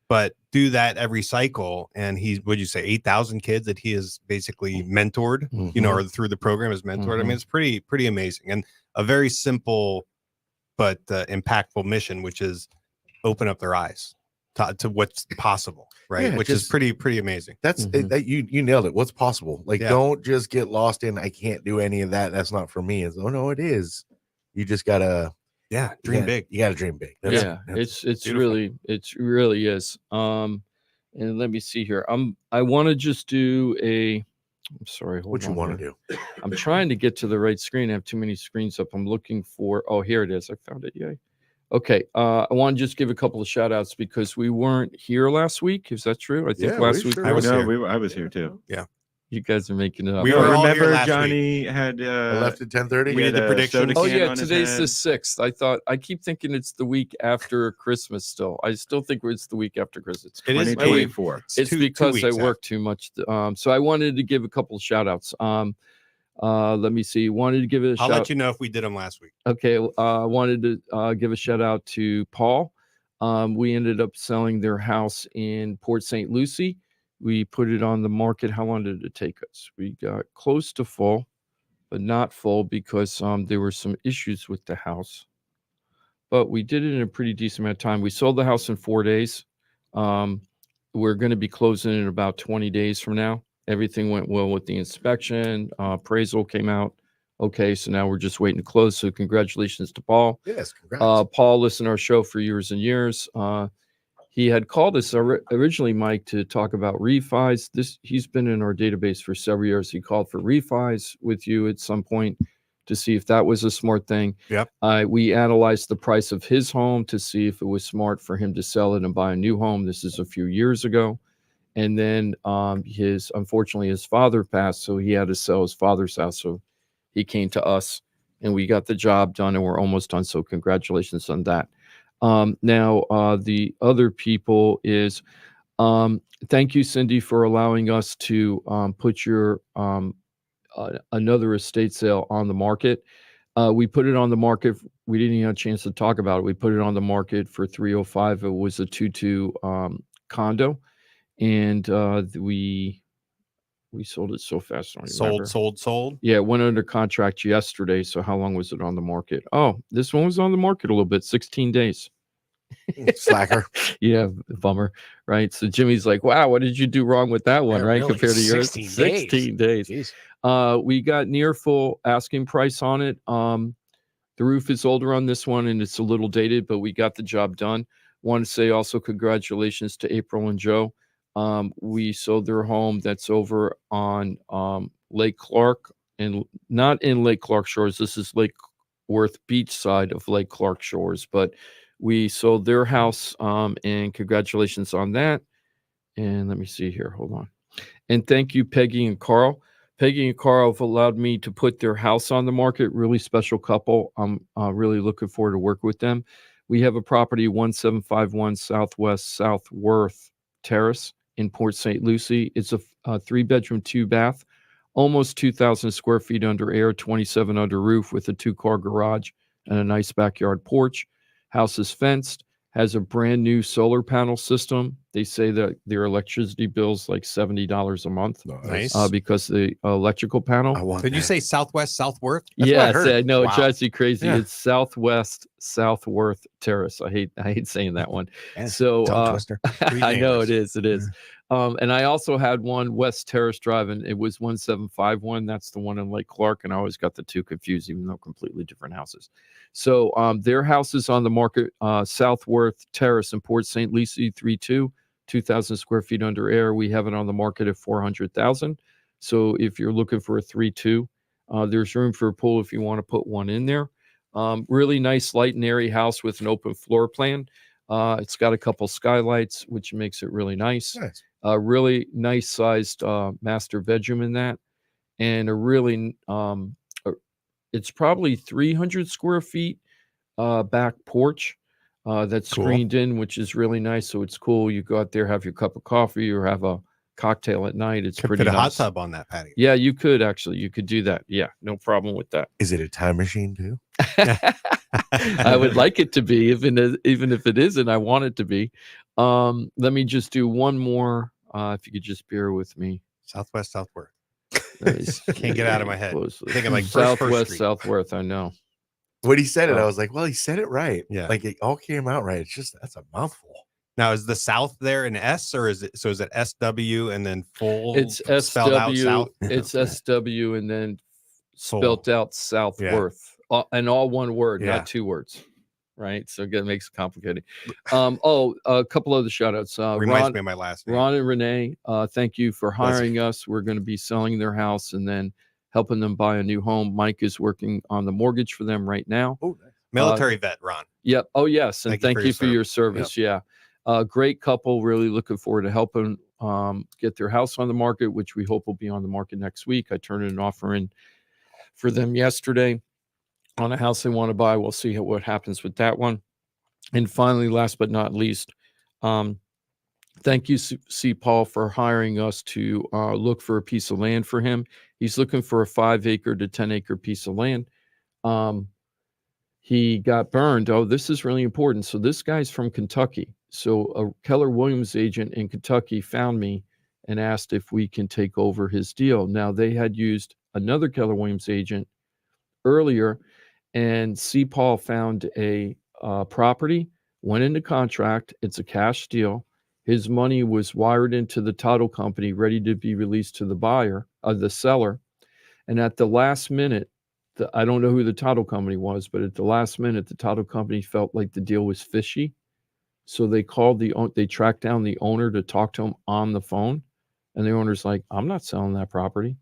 but do that every cycle. And would you say 8,000 kids that he has basically mentored, or through the program has mentored. I mean, it's pretty amazing, and a very simple but impactful mission, which is open up their eyes. to what's possible, right? Yeah, Which is pretty amazing. That's that you nailed it. What's possible? Like, don't just get lost in I can't do any of that. That's not for me. It's, oh no, it is. You just gotta dream big. You gotta dream big. It's really is. And let me see here. I want to just do I'm sorry. What you want to do? I'm trying to get to the right screen. I have too many screens up. I'm looking for. Oh, here it is. I found it. Yay. Okay. I want to just give a couple of shout outs because we weren't here last week. Is that true? I think last week I was here. I was here too. Yeah. You guys are making it up. We were all here remember last Johnny week. had left at 10:30. We did the prediction. Oh yeah, today's the 6th. I keep thinking it's the week after Christmas. I still think it's the week after Christmas. It is 2024. It's because I work too much. So I wanted to give a couple of shout outs. Let me see. Wanted to give it a shout. I'll let you know if we did them last week. Okay. Wanted to give a shout out to Paul. We ended up selling their house in Port St. Lucie. We put it on the market. How long did it take us? We got close to full, but not full because there were some issues with the house. But we did it in a pretty decent amount of time. We sold the house in 4 days. We're going to be closing in about 20 days from now. Everything went well with the inspection. Appraisal came out. Okay, so now we're just waiting to close. So congratulations to Paul. Yes, congrats. Paul listened to our show for years and years. He had called us originally, Mike, to talk about refis. He's been in our database for several years. He called for refis with you at some point to see if that was a smart thing. Yep. We analyzed the price of his home to see if it was smart for him to sell it and buy a new home. This is a few years ago. And then unfortunately, his father passed, so he had to sell his father's house. So he came to us, and we got the job done, and we're almost done. So congratulations on that. Now, the other people is, thank you, Cindy, for allowing us to put your another estate sale on the market. We put it on the market. We didn't even have a chance to talk about it. We put it on the market for $305. It was a 2-2 condo, and we sold it so fast. I don't remember. Sold. Yeah, it went under contract yesterday. So how long was it on the market? Oh, this one was on the market a little bit, 16 days. Slacker. Yeah, bummer. Right. So Jimmy's like, wow, what did you do wrong with that one? Right. Really? Compared to yours. 16 days. Jeez. We got near full asking price on it. The roof is older on this one and it's a little dated, but we got the job done. Want to say also congratulations to April and Joe. We sold their home that's over on Lake Clark, and not in Lake Clark Shores. This is Lake Worth Beach side of Lake Clark Shores, but we sold their house, and congratulations on that. And let me see here. Hold on. And thank you, Peggy and Carl. Peggy and Carl have allowed me to put their house on the market. Really special couple. I'm really looking forward to work with them. We have a property 1751 Southwest Southworth Terrace in Port St. Lucie. It's a 3-bedroom, 2-bath, almost 2,000 square feet under air, 27 under roof with a 2-car garage and a nice backyard porch. House is fenced, has a brand new solar panel system. They say that their electricity bill's like $70 a month. Nice. Because the electrical panel. Did you say Southwest Southworth? Yes, I know. Wow. It drives you crazy. Yeah. It's Southwest Southworth Terrace. I hate saying that one. Yeah, so twister. I know it is. And I also had one West Terrace Drive, and it was 1751. That's the one in Lake Clark, and I always got the two confused, even though completely different houses. So their house is on the market, Southworth Terrace in Port St. Lucie, 3-2, 2,000 square feet under air. We have it on the market at $400,000. So if you're looking for a 3-2, there's room for a pool if you want to put one in there. Really nice, light and airy house with an open floor plan. It's got a couple skylights, which makes it really nice. Really nice sized master bedroom in that, and a really it's probably 300 square feet back porch that's screened in, which is really nice. So it's cool. You go out there, have your cup of coffee or have a cocktail at night. It's pretty nice. Put a hot tub on that patio. Yeah, you could actually. You could do that. Yeah, no problem with that. Is it a time machine too? I would like it to be, even if it isn't. I want it to be. Let me just do one more. If you could just bear with me. Southwest Southworth. Can't get out of my head. Thinking like Southwest Southworth. I know. When he said it, I was like, well, he said it right. Yeah. Like it all came out right. It's just, that's a mouthful. Now, is the South there an S, or is it SW and then full? It's spelled out SW. South? It's SW and then spelled out Southworth, and all one word, not two words. Right, so again, it makes it complicated. A couple other shout outs. Reminds me of my last name. Ron and Renee, thank you for hiring us. We're going to be selling their house and then helping them buy a new home. Mike is working on the mortgage for them right now. Oh, nice. Military vet, Ron. Yep. Oh, yes, and thank you for your service. Yep. Yeah, great couple. Really looking forward to helping get their house on the market, which we hope will be on the market next week. I turned an offer in for them yesterday on a house they want to buy. We'll see what happens with that one. And finally, last but not least, thank you, C. Paul, for hiring us to look for a piece of land for him. He's looking for a 5-acre to 10-acre piece of land. He got burned. Oh, this is really important. So this guy's from Kentucky. So a Keller Williams agent in Kentucky found me and asked if we can take over his deal. Now, they had used another Keller Williams agent earlier, and C. Paul found a property, went into contract. It's a cash deal. His money was wired into the title company, ready to be released to the buyer, the seller. And at the last minute, I don't know who the title company was, but at the last minute, the title company felt like the deal was fishy. So they tracked down the owner to talk to him on the phone. And the owner's like, I'm not selling that property.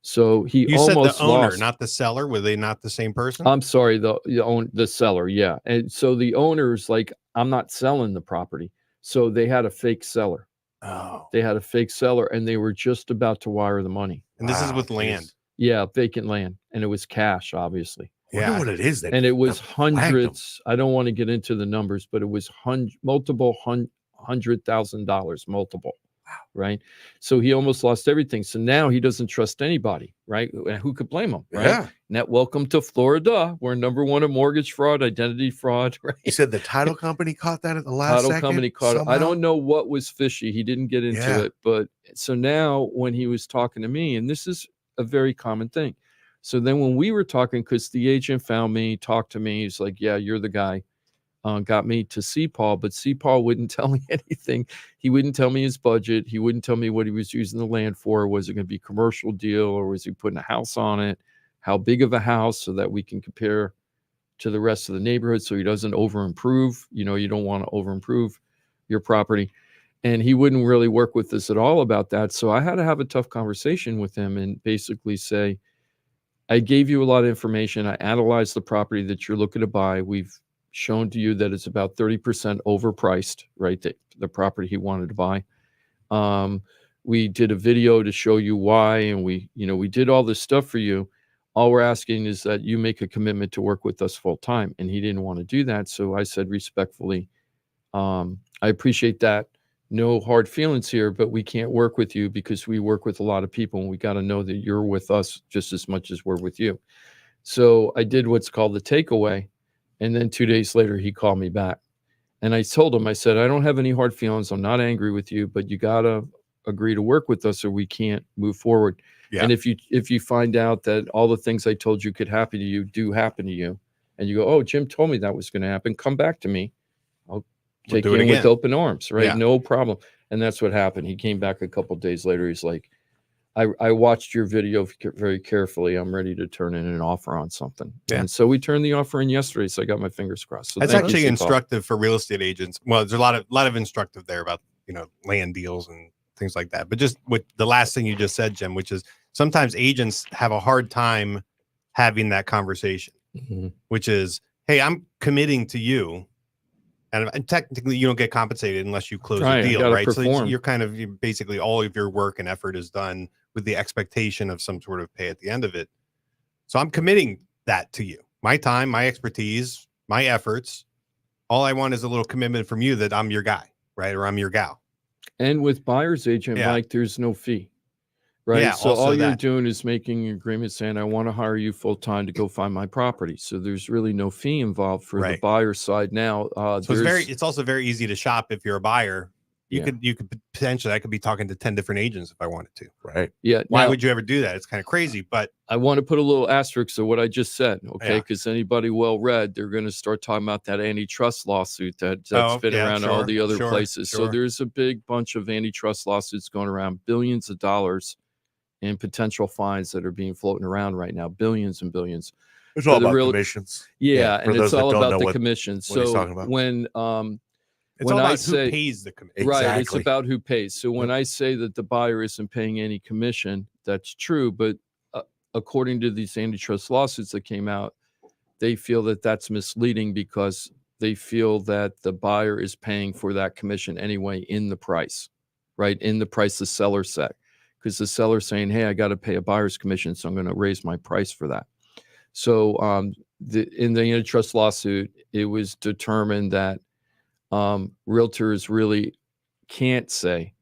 So you almost said the owner, lost. not the seller. Were they not the same person? I'm sorry, the seller, yeah. And so the owner's like, I'm not selling the property. So they had a fake seller. Oh. They had a fake seller, and they were just about to wire the money. And this is with land. Yeah, vacant land. And it was cash, obviously. I wonder what it is. And it was hundreds. I don't want to get into the numbers, but it was multiple $100,000, multiple. Wow. Right. So he almost lost everything. So now he doesn't trust anybody. Right. And who could blame him? Right. Yeah. Now, welcome to Florida. We're #1 in mortgage fraud, identity fraud. Right. You said the title company caught that at the last second? Title company caught it. I don't know what was fishy. He didn't get into it. But so now when he was talking to me, and this is a very common thing. So then when we were talking, because the agent found me, talked to me, he's like, yeah, you're the guy. Got me to see Paul, but see Paul wouldn't tell me anything. He wouldn't tell me his budget. He wouldn't tell me what he was using the land for. Was it going to be a commercial deal, or was he putting a house on it? How big of a house, so that we can compare to the rest of the neighborhood, so he doesn't over improve. You don't want to over improve your property. And he wouldn't really work with us at all about that. So I had to have a tough conversation with him and basically say, I gave you a lot of information. I analyzed the property that you're looking to buy. We've shown to you that it's about 30% overpriced, right? The property he wanted to buy. We did a video to show you why, and we did all this stuff for you. All we're asking is that you make a commitment to work with us full time. And he didn't want to do that. So I said respectfully, I appreciate that. No hard feelings here, but we can't work with you because we work with a lot of people, and we got to know that you're with us just as much as we're with you. So I did what's called the takeaway. And then 2 days later, he called me back. And I told him, I said, I don't have any hard feelings. I'm not angry with you, but you got to agree to work with us or we can't move forward. Yeah. And if you find out that all the things I told you could happen to you do happen to you, and you go, oh, Jim told me that was going to happen, come back to me. I'll take you in with open arms, right? Yeah. No problem. And that's what happened. He came back a couple of days later. He's like, I watched your video very carefully. I'm ready to turn in an offer on something. Yeah. And so we turned the offer in yesterday. So I got my fingers crossed. So that's actually instructive for real estate agents. Well, there's a lot of instructive there about, land deals and things like that. But just with the last thing you just said, Jim, which is sometimes agents have a hard time having that conversation, which is, hey, I'm committing to you. And technically, you don't get compensated unless you close the deal, right? So you're basically all of your work and effort is done with the expectation of some sort of pay at the end of it. So I'm committing that to you. My time, my expertise, my efforts. All I want is a little commitment from you that I'm your guy, right? Or I'm your gal. And with buyer's agent, Mike, there's no fee, right? Yeah, so all you're doing is making an agreement saying, I want to hire you full time to go find my property. So there's really no fee involved for the buyer side now. So it's also very easy to shop if you're a buyer You could potentially, I could be talking to 10 different agents if I wanted to. Right. Yeah. Why would you ever do that? It's kind of crazy, but I want to put a little asterisk to what I just said. Okay. Because anybody well read, they're going to start talking about that antitrust lawsuit that's been around all the other places. So there's a big bunch of antitrust lawsuits going around, billions of dollars in potential fines that are being floating around right now, billions and billions. It's all about commissions. Yeah. And it's all about the commissions. So when, it's all about who pays the commission. Right. Exactly. It's about who pays. So when I say that the buyer isn't paying any commission, that's true. But according to these antitrust lawsuits that came out, they feel that that's misleading because they feel that the buyer is paying for that commission anyway in the price, right? In the price the seller set. Because the seller's saying, hey, I got to pay a buyer's commission, so I'm going to raise my price for that. So in the antitrust lawsuit, it was determined that realtors really can't say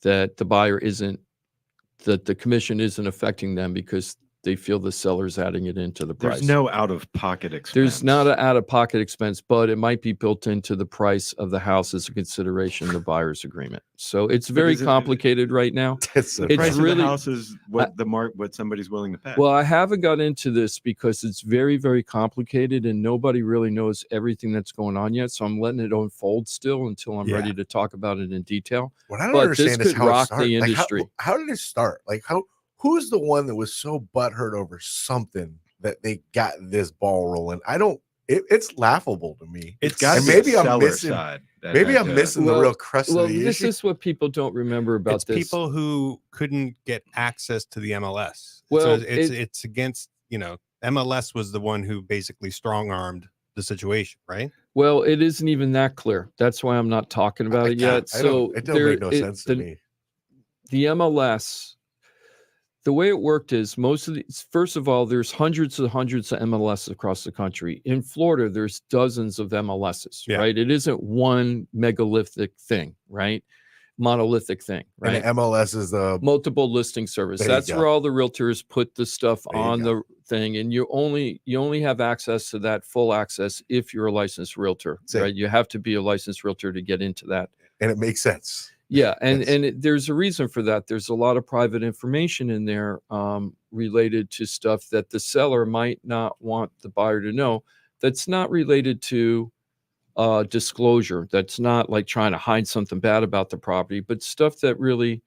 that the buyer that the commission isn't affecting them because they feel the seller's adding it into the price. There's no out-of-pocket expense. There's not an out-of-pocket expense, but it might be built into the price of the house as a consideration of the buyer's agreement. So it's very complicated right now. It's the price really, of the house is what what somebody's willing to pay. Well, I haven't got into this because it's very, very complicated and nobody really knows everything that's going on yet. So I'm letting it unfold still until I'm ready to talk about it in detail. What I don't understand is how it started. The industry. Like how did it start? Like who's the one that was so butthurt over something that they got this ball rolling? It's laughable to me. It's got to be maybe I'm missing the real crust of the this issue. is what people don't remember about it's this. People who couldn't get access to the MLS. Well, so it's against, MLS was the one who basically strong-armed the situation, right? Well, it isn't even that clear. That's why I'm not talking about it yet. So it don't make no sense to me. The MLS, the way it worked is first of all, there's hundreds of MLS across the country. In Florida, there's dozens of MLSs, right? It isn't one megalithic thing, right? Monolithic thing, right? And the MLS is the multiple listing service. That's where all the realtors put the stuff on the thing. And you only have access to that full access if you're a licensed realtor, right? You have to be a licensed realtor to get into that. And it makes sense. Yeah, and there's a reason for that. There's a lot of private information in there related to stuff that the seller might not want the buyer to know. That's not related to disclosure. That's not like trying to hide something bad about the property, but stuff that really,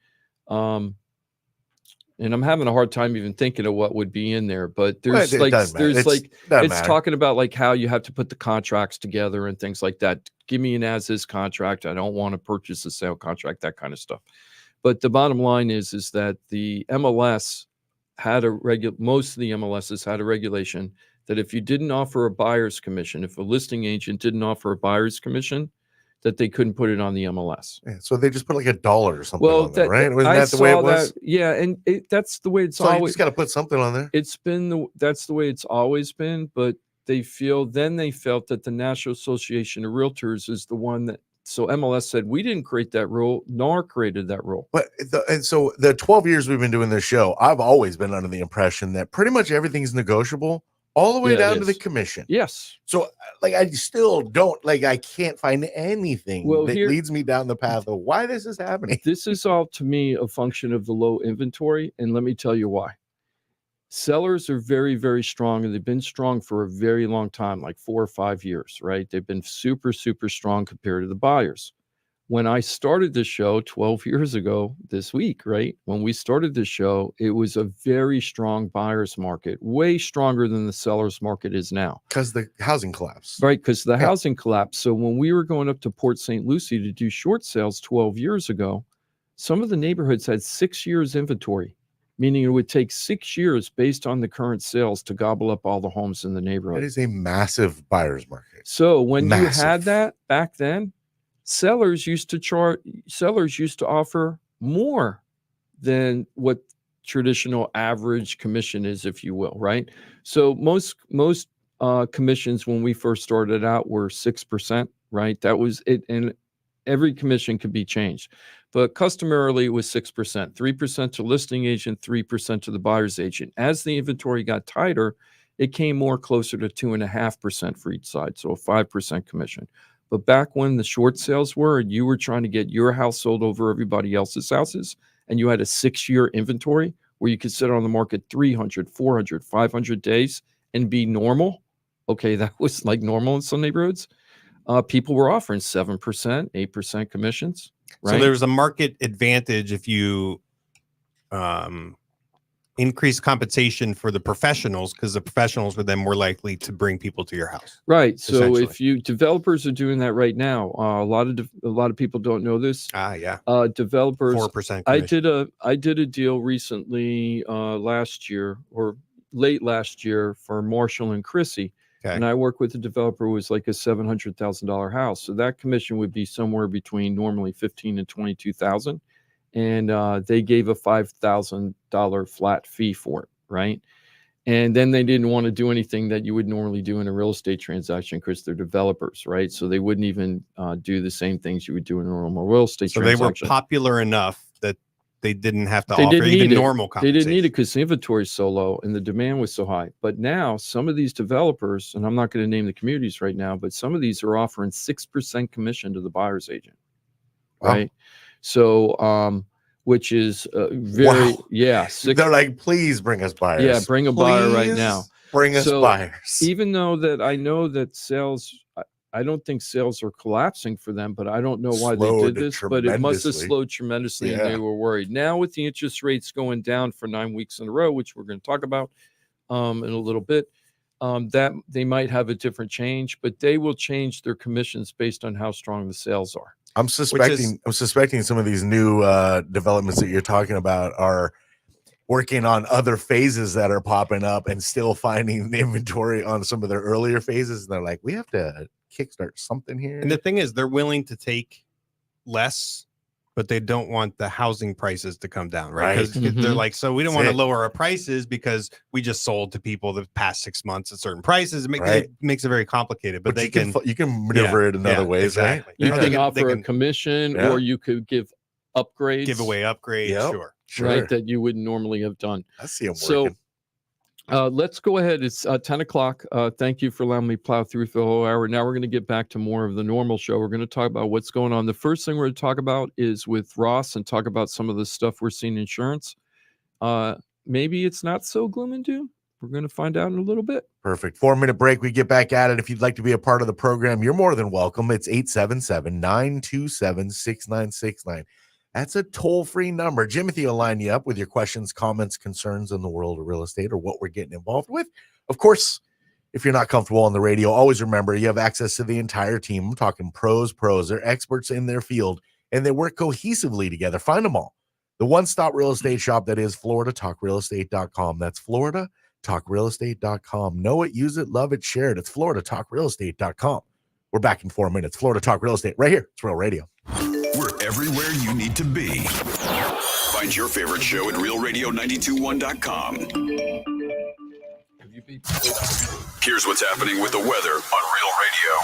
and I'm having a hard time even thinking of what would be in there. But there's it's talking about like how you have to put the contracts together and things like that. Give me an as-is contract. I don't want to purchase a sale contract, that kind of stuff. But the bottom line is that the MLS had most of the MLSs had a regulation that if you didn't offer a buyer's commission, if a listing agent didn't offer a buyer's commission, that they couldn't put it on the MLS. Yeah, so they just put like $1 or something on there, right? Wasn't that the way it was? Yeah, and that's the way it's always. You just got to put something on there. That's the way it's always been, but they felt that the National Association of Realtors is the one that. So MLS said we didn't create that rule, nor created that rule. But so the 12 years we've been doing this show, I've always been under the impression that pretty much everything's negotiable. All the way down to the commission. Yes. So, I still don't I can't find anything that leads me down the path of why this is happening. This is all to me a function of the low inventory, and let me tell you why. Sellers are very, very strong, and they've been strong for a very long time, like 4 or 5 years, right? They've been super, super strong compared to the buyers. When I started this show 12 years ago this week, right? When we started this show, it was a very strong buyer's market, way stronger than the seller's market is now. Because the housing collapse. Right, because the housing collapse. So when we were going up to Port St. Lucie to do short sales 12 years ago, some of the neighborhoods had 6 years inventory, meaning it would take 6 years based on the current sales to gobble up all the homes in the neighborhood. It is a massive buyer's market. So when you had that back then, sellers used to offer more than what traditional average commission is, if you will, right? So most commissions when we first started out were 6%, right? That was it, and every commission could be changed. But customarily it was 6%, 3% to listing agent, 3% to the buyer's agent. As the inventory got tighter, it came more closer to 2.5% for each side, so a 5% commission. But back when the short sales were, you were trying to get your house sold over everybody else's houses, and you had a 6-year inventory where you could sit on the market 300, 400, 500 days and be normal. Okay, that was like normal in some neighborhoods. People were offering 7%, 8% commissions. Right? So there was a market advantage if you increase compensation for the professionals, because the professionals were then more likely to bring people to your house. Right. So if developers are doing that right now, a lot of people don't know this. Developers 4%. I did a deal recently last year or late last year for Marshall and Chrissy. Okay. And I worked with a developer who was like a $700,000 house. So that commission would be somewhere between normally $15,000 and $22,000. And they gave a $5,000 flat fee for it, right? And then they didn't want to do anything that you would normally do in a real estate transaction because they're developers, right? So they wouldn't even do the same things you would do in a normal real estate transaction. So they were popular enough that they didn't have to offer even normal compensation. They didn't need it because the inventory is so low and the demand was so high. But now some of these developers, and I'm not going to name the communities right now, but some of these are offering 6% commission to the buyer's agent, right? Wow. So, which is very, They're like, please bring us buyers. Yeah, bring a buyer right now. Bring us buyers. Even though that I know that sales, I don't think sales are collapsing for them, but I don't know why they did this, but it must have slowed tremendously and they were worried. Now with the interest rates going down for 9 weeks in a row, which we're going to talk about in a little bit, that they might have a different change, but they will change their commissions based on how strong the sales are. I'm suspecting some of these new developments that you're talking about are working on other phases that are popping up and still finding the inventory on some of their earlier phases. And they're like, we have to kickstart something here. And the thing is, they're willing to take less, but they don't want the housing prices to come down, right? Because they're like, so we don't want to lower our prices because we just sold to people the past 6 months at certain prices. It makes it very complicated, but you can maneuver it in other ways, exactly. You can offer a commission, or you could give upgrades, give away upgrades, sure, right? That you wouldn't normally have done. I see them working. Let's go ahead. It's 10 o'clock. Thank you for allowing me to plow through for the whole hour. Now we're going to get back to more of the normal show. We're going to talk about what's going on. The first thing we're going to talk about is with Ross and talk about some of the stuff we're seeing in insurance. Maybe it's not so gloom and doom. We're going to find out in a little bit. Perfect. 4-minute break. We get back at it. If you'd like to be a part of the program, you're more than welcome. It's 877-927-6969. That's a toll-free number. Jimothy will line you up with your questions, comments, concerns in the world of real estate or what we're getting involved with. Of course, if you're not comfortable on the radio, always remember you have access to the entire team. I'm talking pros. They're experts in their field, and they work cohesively together. Find them all. The one-stop real estate shop that is FloridaTalkRealEstate.com. That's FloridaTalkRealEstate.com. Know it, use it, love it, share it. It's FloridaTalkRealEstate.com. We're back in 4 minutes. Florida Talk Real Estate right here. It's Real Radio. We're everywhere you need to be. Find your favorite show at RealRadio921.com. Here's what's happening with the weather on Real Radio.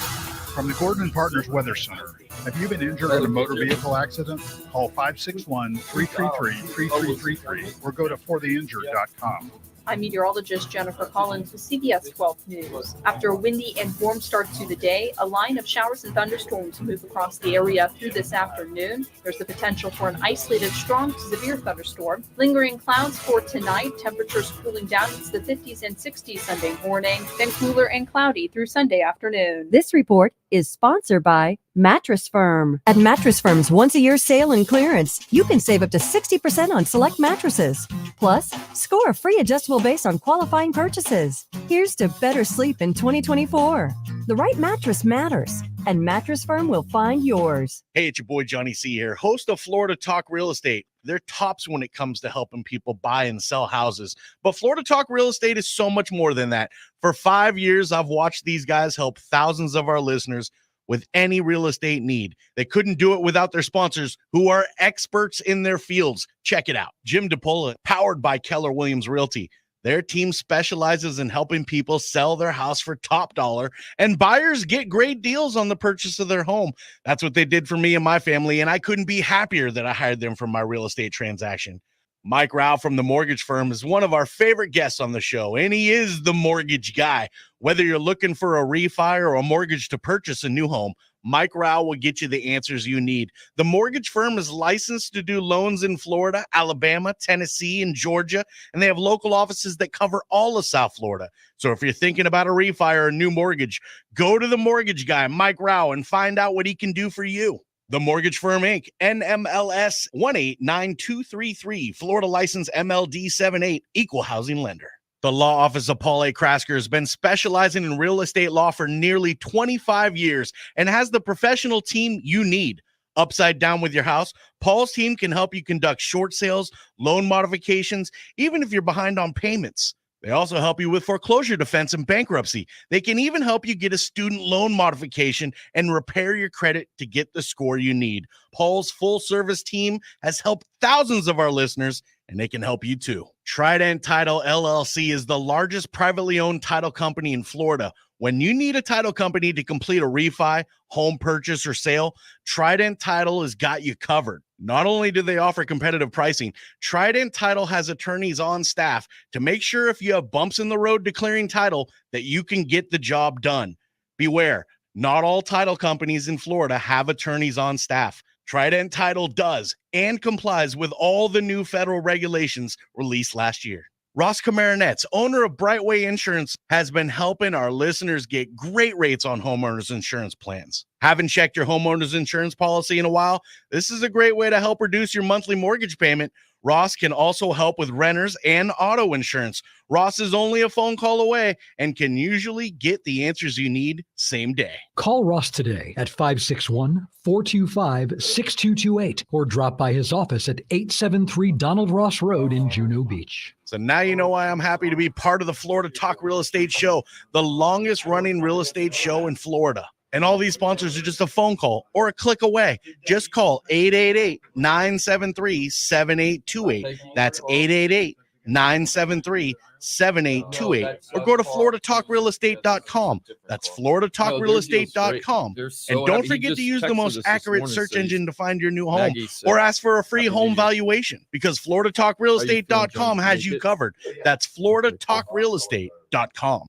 From the Gordon & Partners Weather Center. Have you been injured in a motor vehicle accident? Call 561-333-3333 or go to fortheinjured.com. I'm meteorologist Jennifer Collins with CBS 12 News. After a windy and warm start to the day, a line of showers and thunderstorms move across the area through this afternoon. There's the potential for an isolated strong to severe thunderstorm. Lingering clouds for tonight, temperatures cooling down into the 50s and 60s Sunday morning, then cooler and cloudy through Sunday afternoon. This report is sponsored by Mattress Firm. At Mattress Firm's once-a-year sale and clearance, you can save up to 60% on select mattresses. Plus, score a free adjustable base on qualifying purchases. Here's to better sleep in 2024. The right mattress matters, and Mattress Firm will find yours. Hey, it's your boy Johnny C here, host of Florida Talk Real Estate. They're tops when it comes to helping people buy and sell houses. But Florida Talk Real Estate is so much more than that. For 5 years, I've watched these guys help thousands of our listeners with any real estate need. They couldn't do it without their sponsors, who are experts in their fields. Check it out. Jim DePola, powered by Keller Williams Realty. Their team specializes in helping people sell their house for top dollar, and buyers get great deals on the purchase of their home. That's what they did for me and my family, and I couldn't be happier that I hired them for my real estate transaction. Mike Rauch from the mortgage firm is one of our favorite guests on the show, and he is the mortgage guy. Whether you're looking for a refi or a mortgage to purchase a new home, Mike Rauch will get you the answers you need. The mortgage firm is licensed to do loans in Florida, Alabama, Tennessee, and Georgia, and they have local offices that cover all of South Florida. So if you're thinking about a refi or a new mortgage, go to the mortgage guy, Mike Rauch, and find out what he can do for you. The Mortgage Firm, Inc., NMLS 189233, Florida license MLD 78, equal housing lender. The law office of Paul A. Krasker has been specializing in real estate law for nearly 25 years and has the professional team you need. Upside down with your house, Paul's team can help you conduct short sales, loan modifications, even if you're behind on payments. They also help you with foreclosure defense and bankruptcy. They can even help you get a student loan modification and repair your credit to get the score you need. Paul's full-service team has helped thousands of our listeners, and they can help you too. Trident Title LLC is the largest privately owned title company in Florida. When you need a title company to complete a refi, home purchase, or sale, Trident Title has got you covered. Not only do they offer competitive pricing, Trident Title has attorneys on staff to make sure if you have bumps in the road declaring title that you can get the job done. Beware, not all title companies in Florida have attorneys on staff. Trident Title does and complies with all the new federal regulations released last year. Ross Kormarinetz, owner of Brightway Insurance, has been helping our listeners get great rates on homeowners insurance plans. Haven't checked your homeowners insurance policy in a while? This is a great way to help reduce your monthly mortgage payment. Ross can also help with renters and auto insurance. Ross is only a phone call away and can usually get the answers you need same day. Call Ross today at 561-425-6228 or drop by his office at 873 Donald Ross Road in Juno Beach. So now you know why I'm happy to be part of the Florida Talk Real Estate Show, the longest running real estate show in Florida. And all these sponsors are just a phone call or a click away. Just call 888-973-7828. That's 888-973-7828. Or go to floridatalkrealestate.com. That's floridatalkrealestate.com. And don't forget to use the most accurate search engine to find your new home or ask for a free home valuation because floridatalkrealestate.com has you covered. That's floridatalkrealestate.com.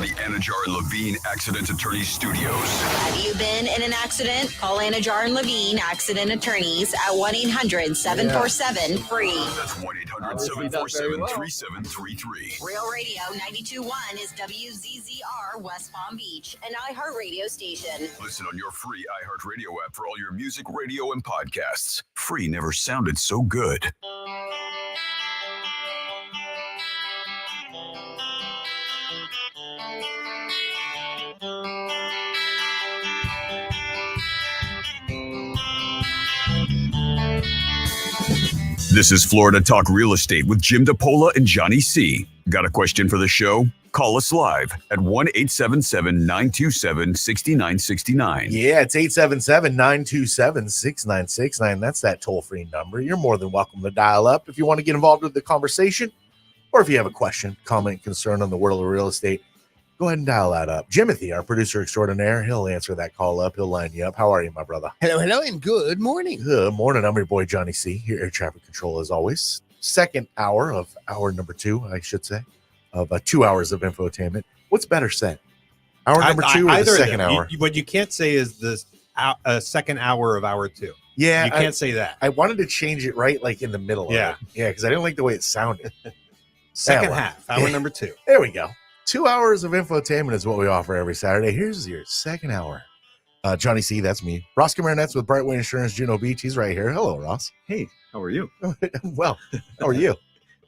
The Anajar and Levine Accident Attorney Studios. Have you been in an accident? Call Anajar and Levine Accident Attorneys at 1-800-747-FREE. That's 1-800-747-3733. Real Radio 92.1 is WZZR West Palm Beach, an iHeartRadio station. Listen on your free iHeartRadio app for all your music, radio, and podcasts. Free never sounded so good. This is Florida Talk Real Estate with Jim DePola and Johnny C. Got a question for the show? Call us live at 1-877-927-6969. Yeah, it's 877-927-6969. That's that toll-free number. You're more than welcome to dial up if you want to get involved with the conversation or if you have a question, comment, concern on the world of real estate. Go ahead and dial that up. Jimothy, our producer extraordinaire, he'll answer that call up. He'll line you up. How are you, my brother? Hello, and good morning. Good morning. I'm your boy, Johnny C. Your air traffic control, as always. Second hour of hour number 2, I should say, of 2 hours of infotainment. What's better said? Hour number 2 or the second hour? What you can't say is the second hour of hour 2. Yeah. You can't say that. I wanted to change it right like in the middle of it. Yeah, because I didn't like the way it sounded. Second half, hour number 2. There we go. 2 hours of infotainment is what we offer every Saturday. Here's your second hour. Johnny C, that's me. Ross Kormarinetz with Brightway Insurance, Juno Beach. He's right here. Hello, Ross. Hey, how are you? Well, how are you?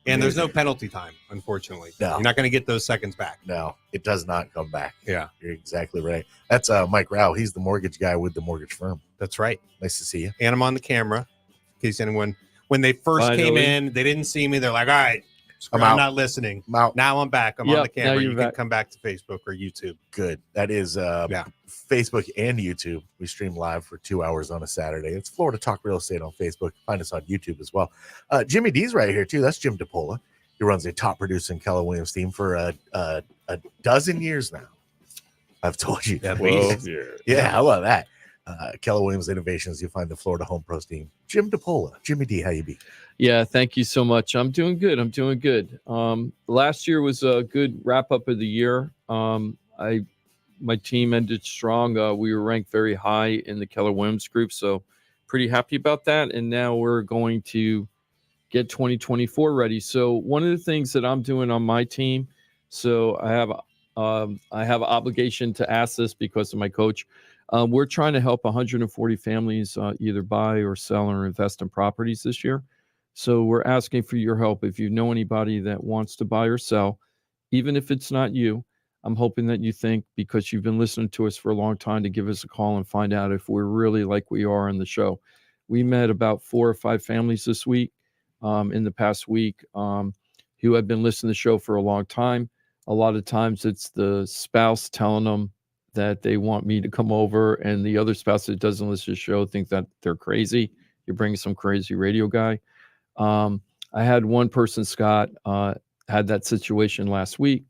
And there's no penalty time, unfortunately. No. You're not going to get those seconds back. No, it does not come back. Yeah. You're exactly right. That's Mike Rauch. He's the mortgage guy with the mortgage firm. That's right. Nice to see you. And I'm on the camera. In case anyone, when they first came in, they didn't see me. They're like, all right, I'm not listening. I'm out. Now I'm back. I'm on the camera. You can come back to Facebook or YouTube. Good. That is Facebook and YouTube. We stream live for 2 hours on a Saturday. It's Florida Talk Real Estate on Facebook. Find us on YouTube as well. Jimmy D's right here, too. That's Jim DePola. He runs a top producing Keller Williams team for a dozen years now. I've told you. At least. Yeah, how about that? Keller Williams Innovations. You'll find the Florida Home Pros team. Jim DePola. Jimmy D, how you be? Yeah, thank you so much. I'm doing good. Last year was a good wrap up of the year. I my team ended strong. We were ranked very high in the Keller Williams group, so pretty happy about that. And now we're going to get 2024 ready. So one of the things that I'm doing on my team, so I have an obligation to ask this because of my coach. We're trying to help 140 families either buy or sell or invest in properties this year. So we're asking for your help. If you know anybody that wants to buy or sell, even if it's not you, I'm hoping that you think, because you've been listening to us for a long time, to give us a call and find out if we're really like we are on the show. We met about 4 or 5 families this week, in the past week, who have been listening to the show for a long time. A lot of times it's the spouse telling them that they want me to come over, and the other spouse that doesn't listen to the show think that they're crazy. You're bringing some crazy radio guy. I had one person, Scott, had that situation last week,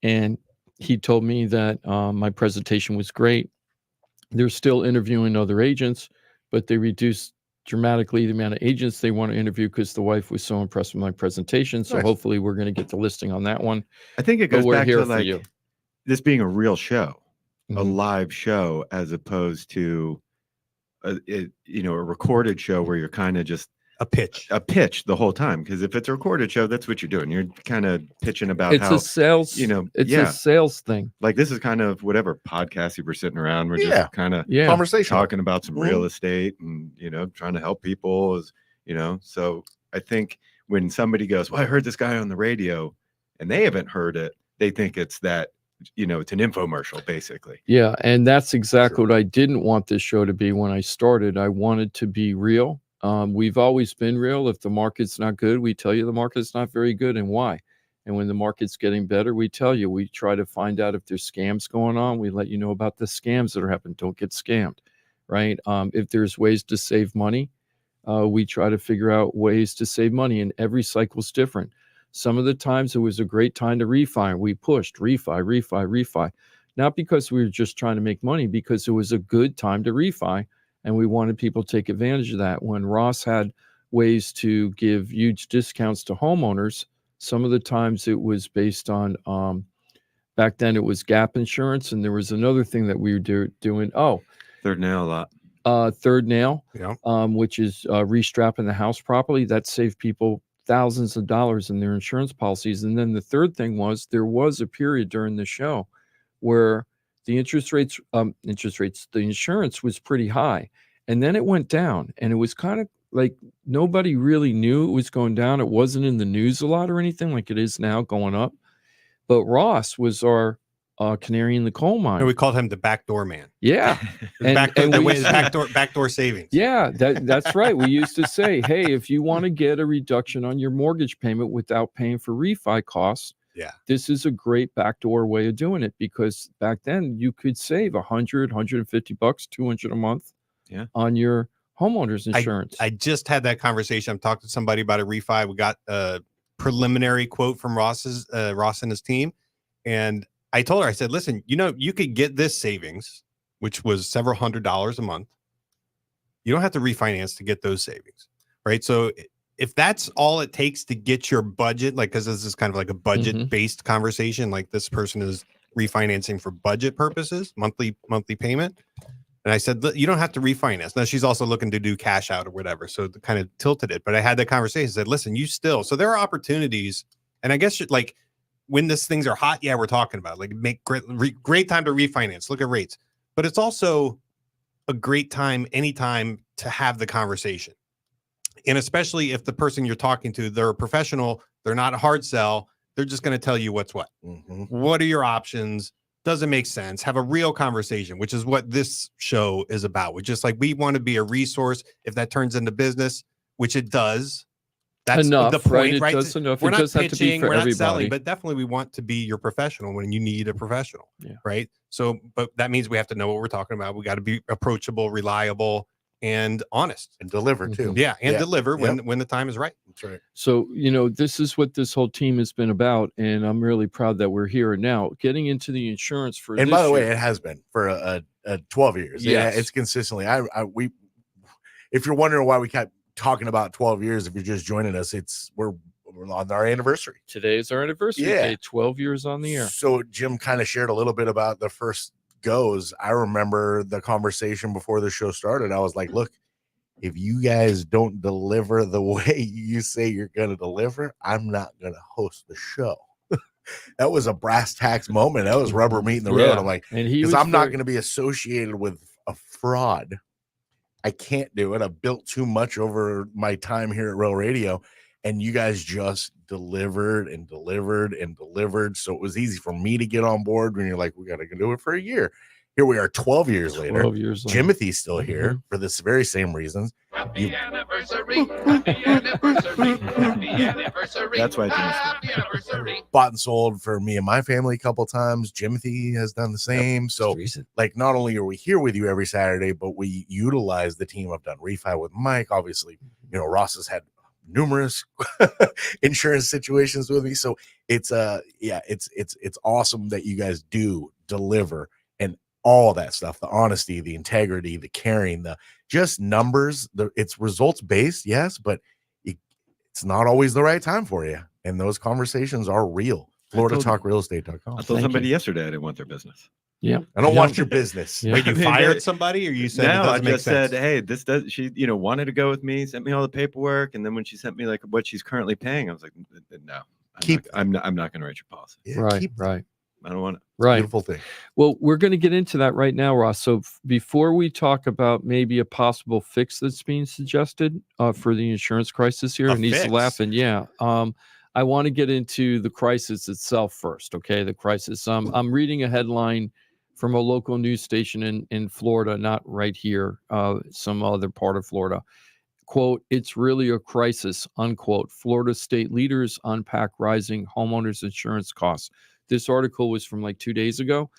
and he told me that my presentation was great. They're still interviewing other agents, but they reduced dramatically the amount of agents they want to interview because the wife was so impressed with my presentation. So hopefully we're going to get the listing on that one. I think it goes back to like you. This being a real show, a live show, as opposed to a recorded show where you're kind of just a pitch the whole time. Because if it's a recorded show, that's what you're doing. You're kind of pitching about it's a sales, a sales thing. Like this is kind of whatever podcast you were sitting around. We're just kind of conversation, talking about some real estate and, trying to help people So I think when somebody goes, well, I heard this guy on the radio, and they haven't heard it, they think it's that, it's an infomercial basically. Yeah. And that's exactly what I didn't want this show to be when I started. I wanted to be real. We've always been real. If the market's not good, we tell you the market's not very good and why. And when the market's getting better, we tell you. We try to find out if there's scams going on. We let you know about the scams that are happening. Don't get scammed, right? If there's ways to save money, we try to figure out ways to save money, and every cycle's different. Some of the times it was a great time to refi. We pushed refi, not because we were just trying to make money, because it was a good time to refi. And we wanted people to take advantage of that. When Ross had ways to give huge discounts to homeowners, some of the times it was based on, back then it was gap insurance. And there was another thing that we were doing. Third nail a lot. Third nail, which is restrapping the house properly. That saved people thousands of dollars in their insurance policies. And then the third thing was, there was a period during the show where the the insurance was pretty high. And then it went down, and it was kind of like nobody really knew it was going down. It wasn't in the news a lot or anything like it is now, going up. But Ross was our canary in the coal mine. And we called him the backdoor man. Yeah. Backdoor savings. Yeah, that's right. We used to say, hey, if you want to get a reduction on your mortgage payment without paying for refi costs, this is a great backdoor way of doing it, because back then you could save $100, $150, $200 a month on your homeowner's insurance. I just had that conversation. I'm talking to somebody about a refi. We got a preliminary quote from Ross and his team. And I told her, I said, listen, you could get this savings, which was several $100s a month. You don't have to refinance to get those savings, right? So if that's all it takes to get your budget, like, because this is kind of like a budget-based conversation, like this person is refinancing for budget purposes, monthly payment. And I said, you don't have to refinance. Now, she's also looking to do cash out or whatever. So it kind of tilted it. But I had that conversation. I said, listen, so there are opportunities. And I guess like when these things are hot, we're talking about like make great time to refinance. Look at rates. But it's also a great time anytime to have the conversation. And especially if the person you're talking to, they're a professional, they're not a hard sell, they're just going to tell you what's what. What are your options? Does it make sense? Have a real conversation, which is what this show is about. We're just like, we want to be a resource. If that turns into business, which it does, that's enough, the point, right? It does enough. We're it not does pitching, have to be for we're not everybody. selling, but definitely we want to be your professional when you need a professional, right? So, but that means we have to know what we're talking about. We got to be approachable, reliable, and honest, and deliver too. Deliver when the time is right. That's right. So this is what this whole team has been about, and I'm really proud that we're here now. Getting into the insurance for, and by the way, it has been for a 12 years. Yes. Yeah, it's consistently. If you're wondering why we kept talking about 12 years, if you're just joining us, we're on our anniversary. Today is our anniversary day, 12 years on the air. So Jim kind of shared a little bit about the first goes. I remember the conversation before the show started. I was like, look, if you guys don't deliver the way you say you're going to deliver, I'm not going to host the show. That was a brass tacks moment. That was rubber meeting the road. I'm like, because I'm not going to be associated with a fraud. I can't do it. I've built too much over my time here at Real Radio, and you guys just delivered and delivered and delivered. So it was easy for me to get on board when you're like, we got to do it for a year. Here we are 12 years later. 12 years later. Timothy's still here for this very same reasons. Happy anniversary. Happy anniversary. Happy anniversary. That's why Happy anniversary. Bought and sold for me and my family a couple times. Timothy has done the same. So like, not only are we here with you every Saturday, but we utilize the team. I've done refi with Mike. Obviously, you know, Ross has had numerous insurance situations with me. So it's it's awesome that you guys do deliver and all that stuff, the honesty, the integrity, the caring, the just numbers, it's results based. Yes, but it's not always the right time for you. And those conversations are real. FloridaTalkRealEstate.com. I told somebody yesterday I didn't want their business. Yeah. I don't want your business. Wait, you fired somebody, or you said no, it doesn't I make just sense? said, hey, this does, she, you know, wanted to go with me, sent me all the paperwork. And then when she sent me like what she's currently paying, I was like, no, I'm not going to write your policy. Right. I don't want it. Right. Beautiful thing. Well, we're going to get into that right now, Ross. So before we talk about maybe a possible fix that's being suggested for the insurance crisis here, and he's laughing. Yeah. I want to get into the crisis itself first. Okay. The crisis. I'm reading a headline from a local news station in Florida, not right here, some other part of Florida. Quote, "It's really a crisis," unquote. Florida state leaders unpack rising homeowners insurance costs. This article was from like 2 days ago.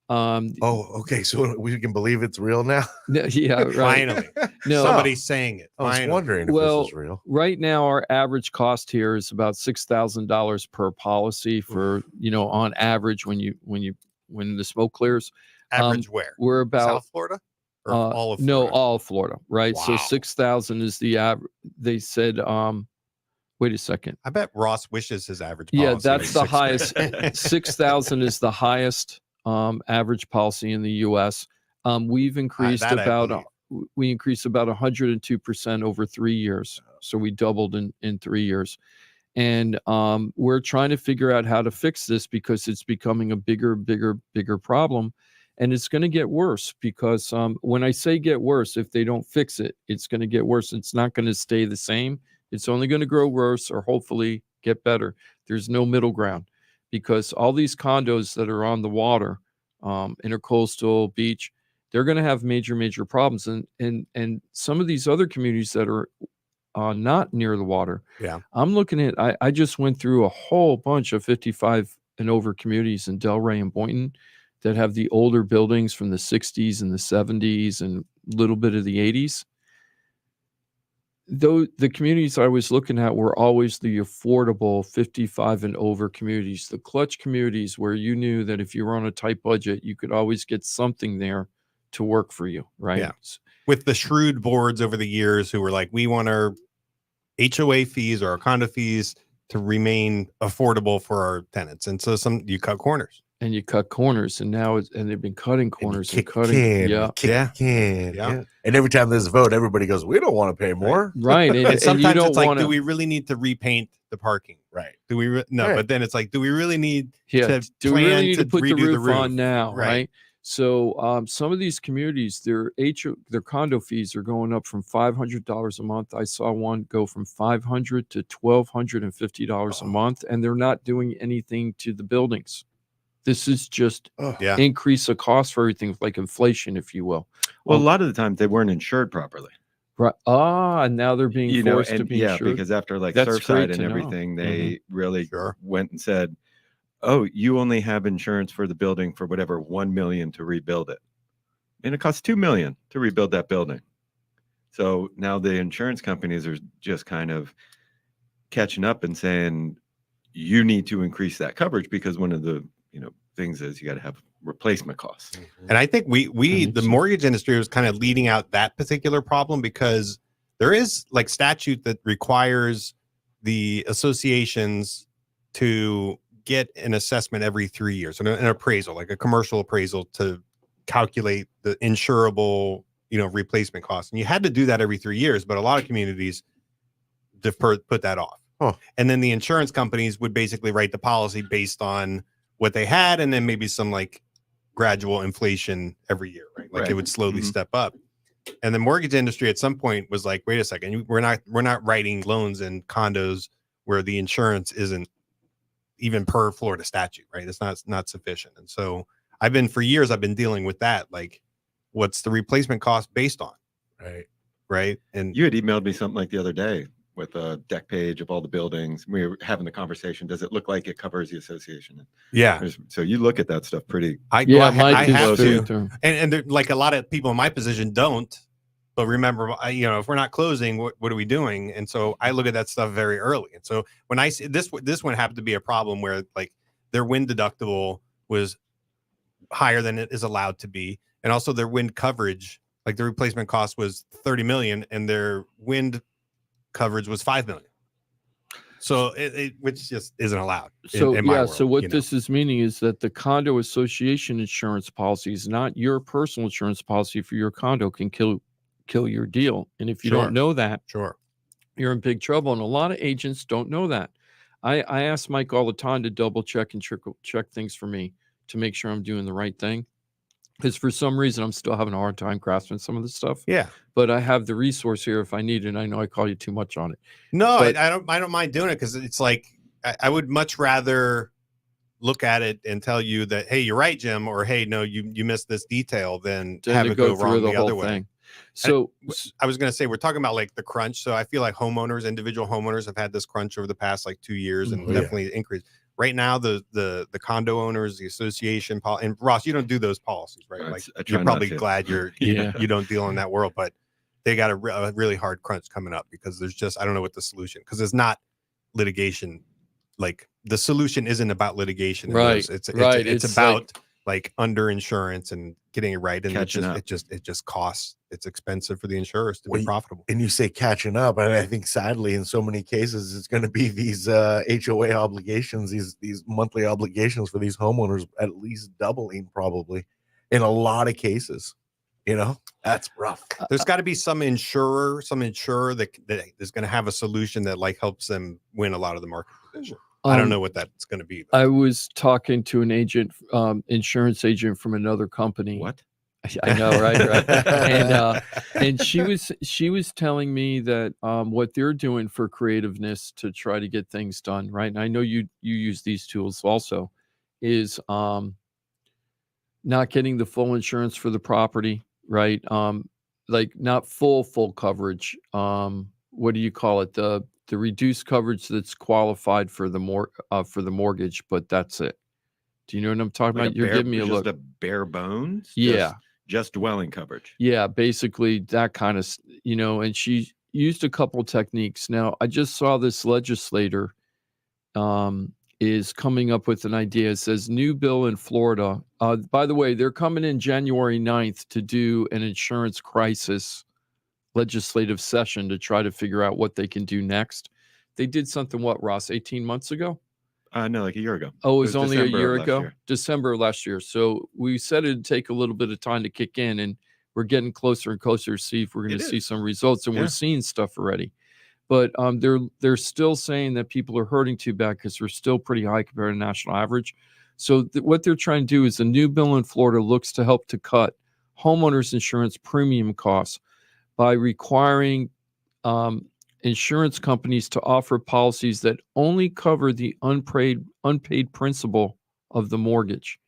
Okay. So we can believe it's real now. Yeah, right. Finally, somebody's saying it. I was wondering if this is real. Right now, our average cost here is about $6,000 per policy for, you know, on average when the smoke clears. Average where? We're about South Florida? Or all of Florida? No, all of Florida, right? Wow. So 6,000 is the average. They said, wait a second. I bet Ross wishes his average Yeah, policy that's was the 6,000. highest. 6,000 is the highest average policy in the U.S. We've increased we increased about 102% over 3 years. So we doubled in 3 years. And we're trying to figure out how to fix this because it's becoming a bigger problem. And it's going to get worse because when I say get worse, if they don't fix it, it's going to get worse. It's not going to stay the same. It's only going to grow worse or hopefully get better. There's no middle ground because all these condos that are on the water, intercoastal, beach, they're going to have major problems. And some of these other communities that are not near the water. Yeah. I'm looking at, I just went through a whole bunch of 55 and over communities in Delray and Boynton that have the older buildings from the 60s and the 70s and a little bit of the 80s. Though the communities I was looking at were always the affordable 55 and over communities, the clutch communities where you knew that if you were on a tight budget, you could always get something there to work for you, right? Yeah. With the shrewd boards over the years who were like, we want our HOA fees or our condo fees to remain affordable for our tenants. And so you cut corners. And you cut corners, and now they've been cutting corners and cutting. Yeah. And every time there's a vote, everybody goes, "We don't want to pay more." Right. And sometimes it's like, do we really need to repaint the parking? Right. Do we? No. Right. But then it's like, do we really need? Do we really need to put the roof roof on now? Right. So some of these communities, their condo fees are going up from $500 a month. I saw one go from $500 to $1,250 a month, and they're not doing anything to the buildings. This is just increase the cost for everything, like inflation, if you will. Well, a lot of the time they weren't insured properly. Right. And now they're being forced to be insured. Because after like Surfside and everything, they really went and said, "Oh, you only have insurance for the building for whatever $1 million to rebuild it, and it costs $2 million to rebuild that building." So now the insurance companies are just kind of catching up and saying, "You need to increase that coverage because one of the things is you got to have replacement costs." And I think the mortgage industry was kind of leading out that particular problem because there is like statute that requires the associations to get an assessment every 3 years, an appraisal, like a commercial appraisal, to calculate the insurable, replacement cost. And you had to do that every 3 years, but a lot of communities put that off. And then the insurance companies would basically write the policy based on what they had, and then maybe some like gradual inflation every year, right? Like it would slowly step up. And the mortgage industry at some point was like, wait a second, we're not writing loans in condos where the insurance isn't even per Florida statute, right? It's not sufficient. And so for years I've been dealing with that. Like, what's the replacement cost based on? Right. And you had emailed me something like the other day with a deck page of all the buildings. We were having the conversation. Does it look like it covers the association? Yeah. So you look at that stuff pretty. I have to. And like a lot of people in my position don't. But remember, if we're not closing, what are we doing? And so I look at that stuff very early. And so when I see this one happened to be a problem where like their wind deductible was higher than it is allowed to be, and also their wind coverage, like the replacement cost was $30 million, and their wind coverage was $5 million. So which just isn't allowed. So in my world, so what this is meaning is that the condo association insurance policy is not your personal insurance policy for your condo can kill your deal. And if you don't know that, you're in big trouble. And a lot of agents don't know that. I ask Mike all the time to double check and check things for me to make sure I'm doing the right thing. Because for some reason, I'm still having a hard time grasping some of this stuff. Yeah. But I have the resource here if I need it. I know I call you too much on it. No, but, I don't mind doing it, because it's like I would much rather look at it and tell you that, hey, you're right, Jim, or hey, no, you missed this detail, than have it go wrong the other way. So I was going to say, we're talking about like the crunch. So I feel like individual homeowners have had this crunch over the past like 2 years, and definitely increased. Right now, the condo owners, the association, and Ross, you don't do those policies, right? Like you're probably glad you don't deal in that world, but they got a really hard crunch coming up, because there's just, I don't know what the solution, because it's not litigation. Like the solution isn't about litigation. Right. It's about like underinsurance and getting it right. And it just costs. It's expensive for the insurers to be profitable. And you say catching up, and I think sadly in so many cases it's going to be these HOA obligations, these monthly obligations for these homeowners at least doubling probably in a lot of cases. That's rough. There's got to be some insurer that is going to have a solution that like helps them win a lot of the market position. I don't know what that's going to be, though. I was talking to an agent, insurance agent from another company. What? I know, right? And she was telling me that what they're doing for creativeness to try to get things done, right? And I know you use these tools also, is not getting the full insurance for the property, right? Like not full coverage. What do you call it? The reduced coverage that's qualified for the mortgage, but that's it. Do you know what I'm talking about? You're giving me a look. Just a bare bones. Yeah. Just dwelling coverage. Yeah, basically that kind of, and she used a couple of techniques. Now, I just saw this legislator is coming up with an idea. It says new bill in Florida. By the way, they're coming in January 9th to do an insurance crisis legislative session to try to figure out what they can do next. They did something, what, Ross, 18 months ago? No, like a year ago. Oh, it was only December a year ago? December of last year. So we said it'd take a little bit of time to kick in, and we're getting closer and closer to see if we're going to see some results, and we're seeing stuff already. But they're still saying that people are hurting too bad because we're still pretty high compared to national average. So what they're trying to do is a new bill in Florida looks to help to cut homeowners insurance premium costs by requiring insurance companies to offer policies that only cover the unpaid principal of the mortgage.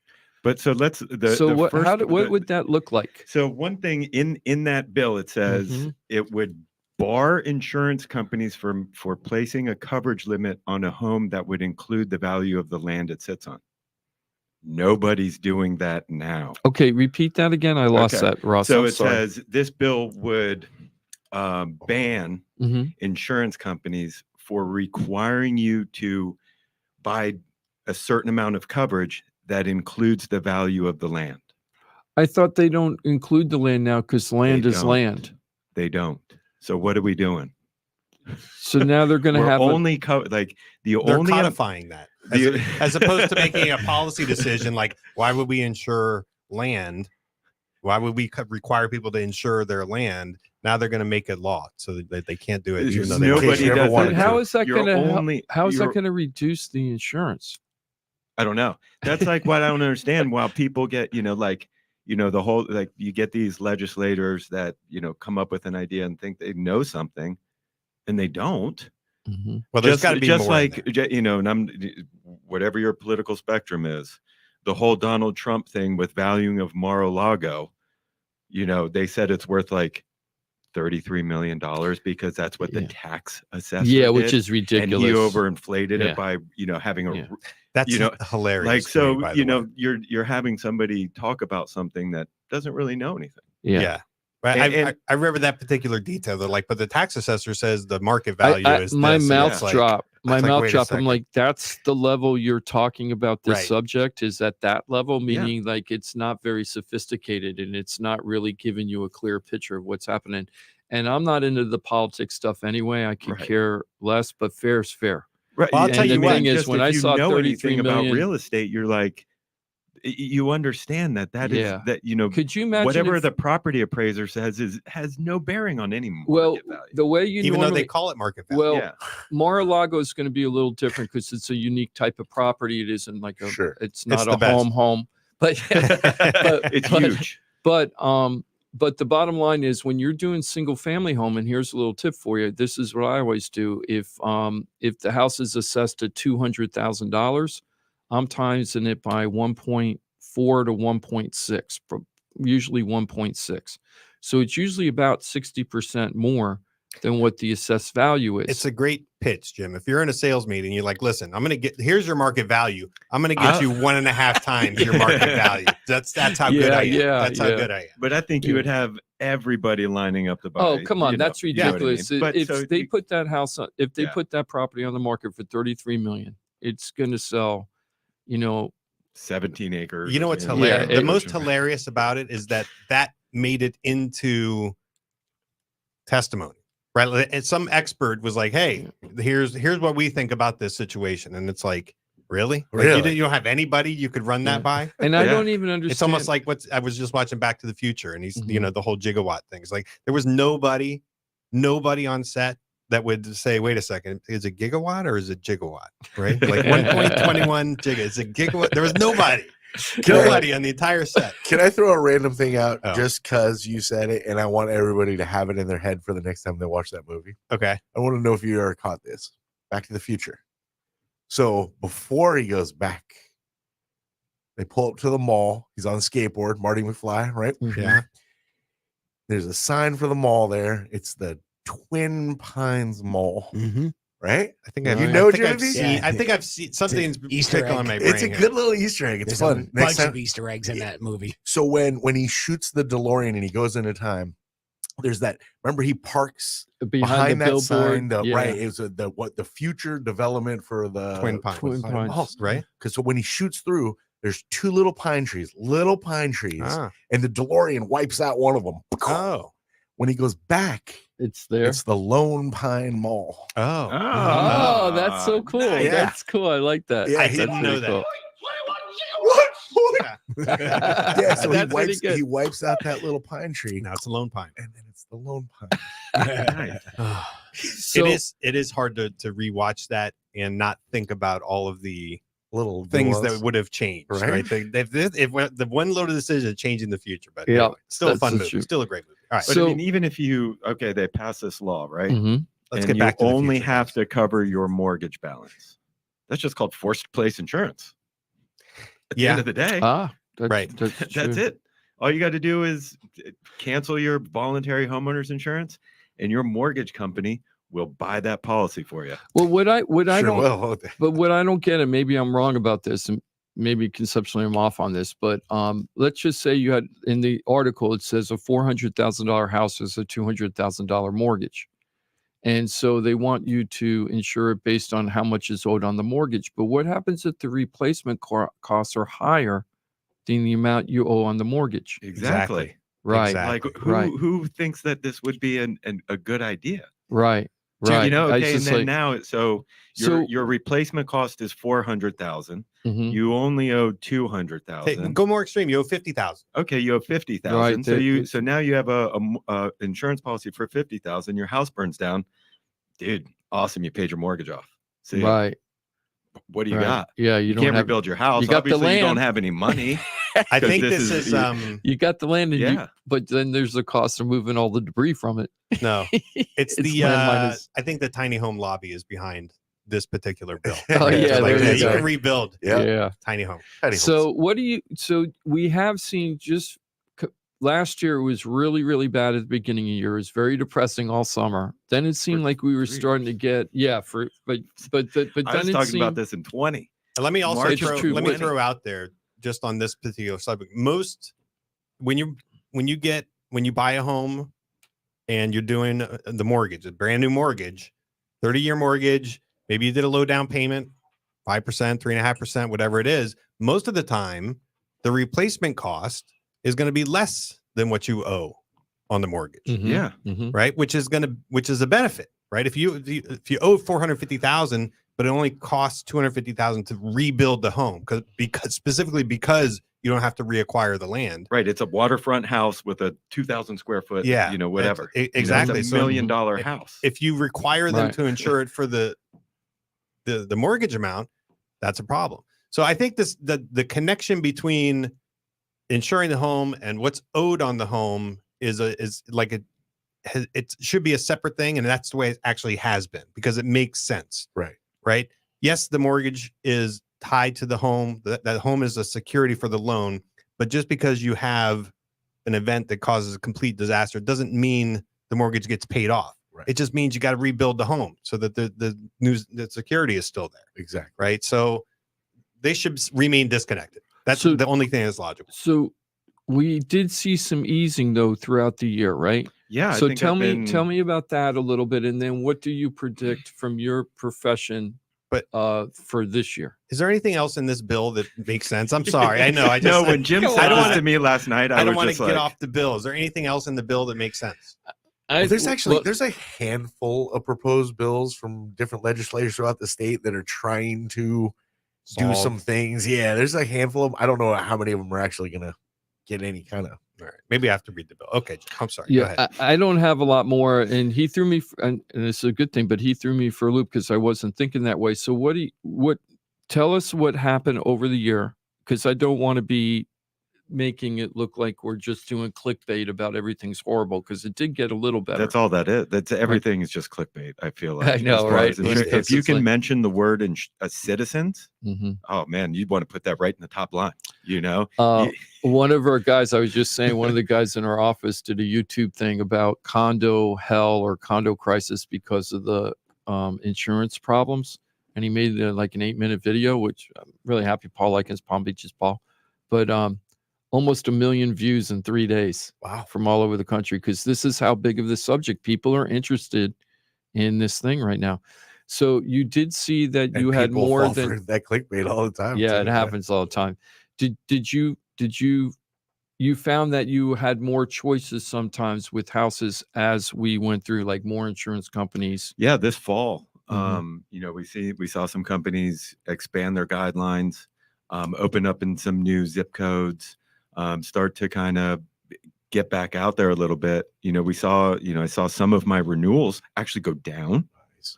But so let's what would that look like? So one thing in that bill, it says it would bar insurance companies for placing a coverage limit on a home that would include the value of the land it sits on. Nobody's doing that now. Okay, repeat that again. I lost that, Ross. So says this bill would ban insurance companies for requiring you to buy a certain amount of coverage that includes the value of the land. I thought they don't include the land now because land is land. They don't. So what are we doing? So now they're going to have they're codifying that as opposed to making a policy decision. Like, why would we insure land? Why would we require people to insure their land? Now they're going to make it law so that they can't do it. Even though nobody does it. How is that going to reduce the insurance? I don't know. That's like what I don't understand. While people get, the whole, like, you get these legislators that, come up with an idea and think they know something, and they don't. Mm-hmm. Well, there's got to be just more like, and whatever your political spectrum is, the whole Donald Trump thing with valuing of Mar-a-Lago, they said it's worth like $33 million because that's what the tax assessor did, which is ridiculous. And he overinflated it by, having a that's hilarious. Like, so, you're having somebody talk about something that doesn't really know anything. Yeah. I remember that particular detail. They're like, but the tax assessor says the market value is my this. mouth dropped. My mouth dropped. I'm second. like, that's the level you're talking about this subject is at that level, meaning like it's not very sophisticated and it's not really giving you a clear picture of what's happening. And I'm not into the politics stuff anyway. I could care less, but fair is fair. Right. Well, I'll tell you what, is when I saw anything 33 million about real estate, you're like, you understand that is that could you imagine whatever the property appraiser says has no bearing on any market value. The way you even though they call it market value. Well, Mar-a-Lago is going to be a little different because it's a unique type of property. It isn't like it's not a home, but it's huge. But the bottom line is when you're doing single family home, and here's a little tip for you. This is what I always do. If the house is assessed at $200,000, I'm timesing it by 1.4 to 1.6, usually 1.6. So it's usually about 60% more than what the assessed value is. It's a great pitch, Jim. If you're in a sales meeting, you're like, listen, here's your market value. I'm going to get you 1.5 times your market value. That's how good I am. That's how good I am. But I think you would have everybody lining up the buy. Oh, come on. That's ridiculous. I mean? If they put that house on, if they put that property on the market for $33 million, it's going to sell, 17 acres. You know what's hilarious? The most hilarious about it is that made it into testimony, right? And some expert was like, "Hey, here's what we think about this situation," and it's like, really? Like, you don't have anybody you could run that by? And I don't even understand. It's almost like I was just watching Back to the Future, and he's the whole gigawatt thing. It's like there was nobody on set that would say, wait a second, is it gigawatt or is it gigawatt? Right? Like 1.21 giga. Is it gigawatt? There was nobody on the entire set. Can I throw a random thing out just because you said it, and I want everybody to have it in their head for the next time they watch that movie? Okay. I want to know if you ever caught this. Back to the Future. So before he goes back, they pull up to the mall. He's on a skateboard, Marty McFly, right? Yeah. There's a sign for the mall there. It's the Twin Pines Mall, right? I think I've seen something's Easter egg on my brain. It's a good little Easter egg. It's fun. A bunch of Easter eggs in that movie. So when he shoots the DeLorean and he goes into time, there's that. Remember, he parks behind that sign. Right, it was the future development for the Twin Pines, right? Because so when he shoots through, there's two little pine trees, and the DeLorean wipes out one of them. Oh, when he goes back, it's there. It's the Lone Pine Mall. Oh, that's so cool. Yeah. That's cool. I like that. Yeah, I didn't know that. Cool. Yeah, so he wipes out that little pine tree. Now it's a lone pine, and then it's the Lone Pine. So, it is hard to rewatch that and not think about all of the little things that would have changed, right? If the one little decision changing the future, but anyway, still a fun movie, still a great movie. All right, but I mean, even if they pass this law, right? Let's get back to you the only future. have to cover your mortgage balance. That's just called forced place insurance. At the end of the day, that's it. All you got to do is cancel your voluntary homeowners insurance, and your mortgage company will buy that policy for you. Well, what I don't get, and maybe I'm wrong about this, and maybe conceptually I'm off on this, but let's just say you had in the article it says a $400,000 house is a $200,000 mortgage. And so they want you to insure it based on how much is owed on the mortgage. But what happens if the replacement costs are higher than the amount you owe on the mortgage? Exactly. Right. Like who thinks that this would be a good idea? Right. Right. You know, I okay, and just then like- now, so your replacement cost is 400,000. Mhm. You only owe 200,000. Go more extreme. You owe 50,000. Okay, you owe 50,000. Right, So now you have a insurance policy for 50,000. Your house burns down, dude. Awesome, you paid your mortgage off. See, Right. what do you Right. got? Yeah, You don't can't have- rebuild your house. You got the Obviously, you don't land. have any money. I 'cause think this is You got the land, and Yeah. but then there's the cost of moving all the debris from it. No, it's the land minus- I think the tiny home lobby is behind this particular bill. Oh, yeah, Like, there you you can go. rebuild Yeah. tiny home. So what do you? So we have seen just last year was really, really bad at the beginning of the year. It was very depressing all summer. Then it seemed like we were starting to get but then I was it talking seemed, about this in 20. And let me also March throw, of let me 20. throw out there just on this particular subject. Most when you buy a home and you're doing the mortgage, a brand new mortgage, 30-year mortgage, maybe you did a low down payment, 5%, 3.5%, whatever it is. Most of the time, the replacement cost is going to be less than what you owe on the mortgage. Yeah. Right. Which is a benefit, right? If you owe 450,000, but it only costs 250,000 to rebuild the home because you don't have to reacquire the land. Right. It's a waterfront house with a 2,000 square foot, whatever. Exactly. It's a $1 million house. If you require them Right. to insure it for the mortgage amount, that's a problem. So I think the connection between insuring the home and what's owed on the home is like it should be a separate thing, and that's the way it actually has been because it makes sense. Right. Yes, the mortgage is tied to the home. That home is a security for the loan, but just because you have an event that causes a complete disaster doesn't mean the mortgage gets paid off. It just means you got to rebuild the home so that the security is still there. Exactly. Right. So they should remain disconnected. That's the only thing that's logical. So we did see some easing though throughout the year, right? Yeah. I So think tell I've me about that a little bit, and then what do you predict from your profession, for this year? Is there anything else in this bill that makes sense? I'm sorry. I know. I just No, when Jim said this to me last night, I don't was want just to get like, off the bill. Is there anything else in the bill that makes sense? There's a handful of proposed bills from different legislators throughout the state that are trying to do some things. Yeah, there's a handful of them. I don't know how many of them are actually going to get any kind of. All right, maybe I have to read the bill. Okay, I'm sorry. Go Yeah, ahead. I don't have a lot more, and he threw me, and it's a good thing, but he threw me for a loop because I wasn't thinking that way. So tell us what happened over the year, because I don't want to be making it look like we're just doing clickbait about everything's horrible, because it did get a little better. That's all that is. That's everything is just clickbait. I feel like. I know, as far right? as if you It's can like- mention the word citizens, Mhm. oh man, you'd want to put that right in the top line. You know, One of our guys, I was just saying, one of the guys in our office did a YouTube thing about condo hell or condo crisis because of the insurance problems. And he made like an 8-minute video, which I'm really happy Paul likes his Palm Beaches, Paul. But almost 1 million views in 3 days. Wow. From all over the country, because this is how big of the subject. People are interested in this thing right now. So you did see that And you had people more fall than for that clickbait all the time. yeah, too, it happens all the time. Did you found that you had more choices sometimes with houses as we went through, like more insurance companies? yeah, this fall, Mhm. we saw some companies expand their guidelines, open up in some new zip codes, start to kind of get back out there a little bit. I saw some of my renewals actually go down.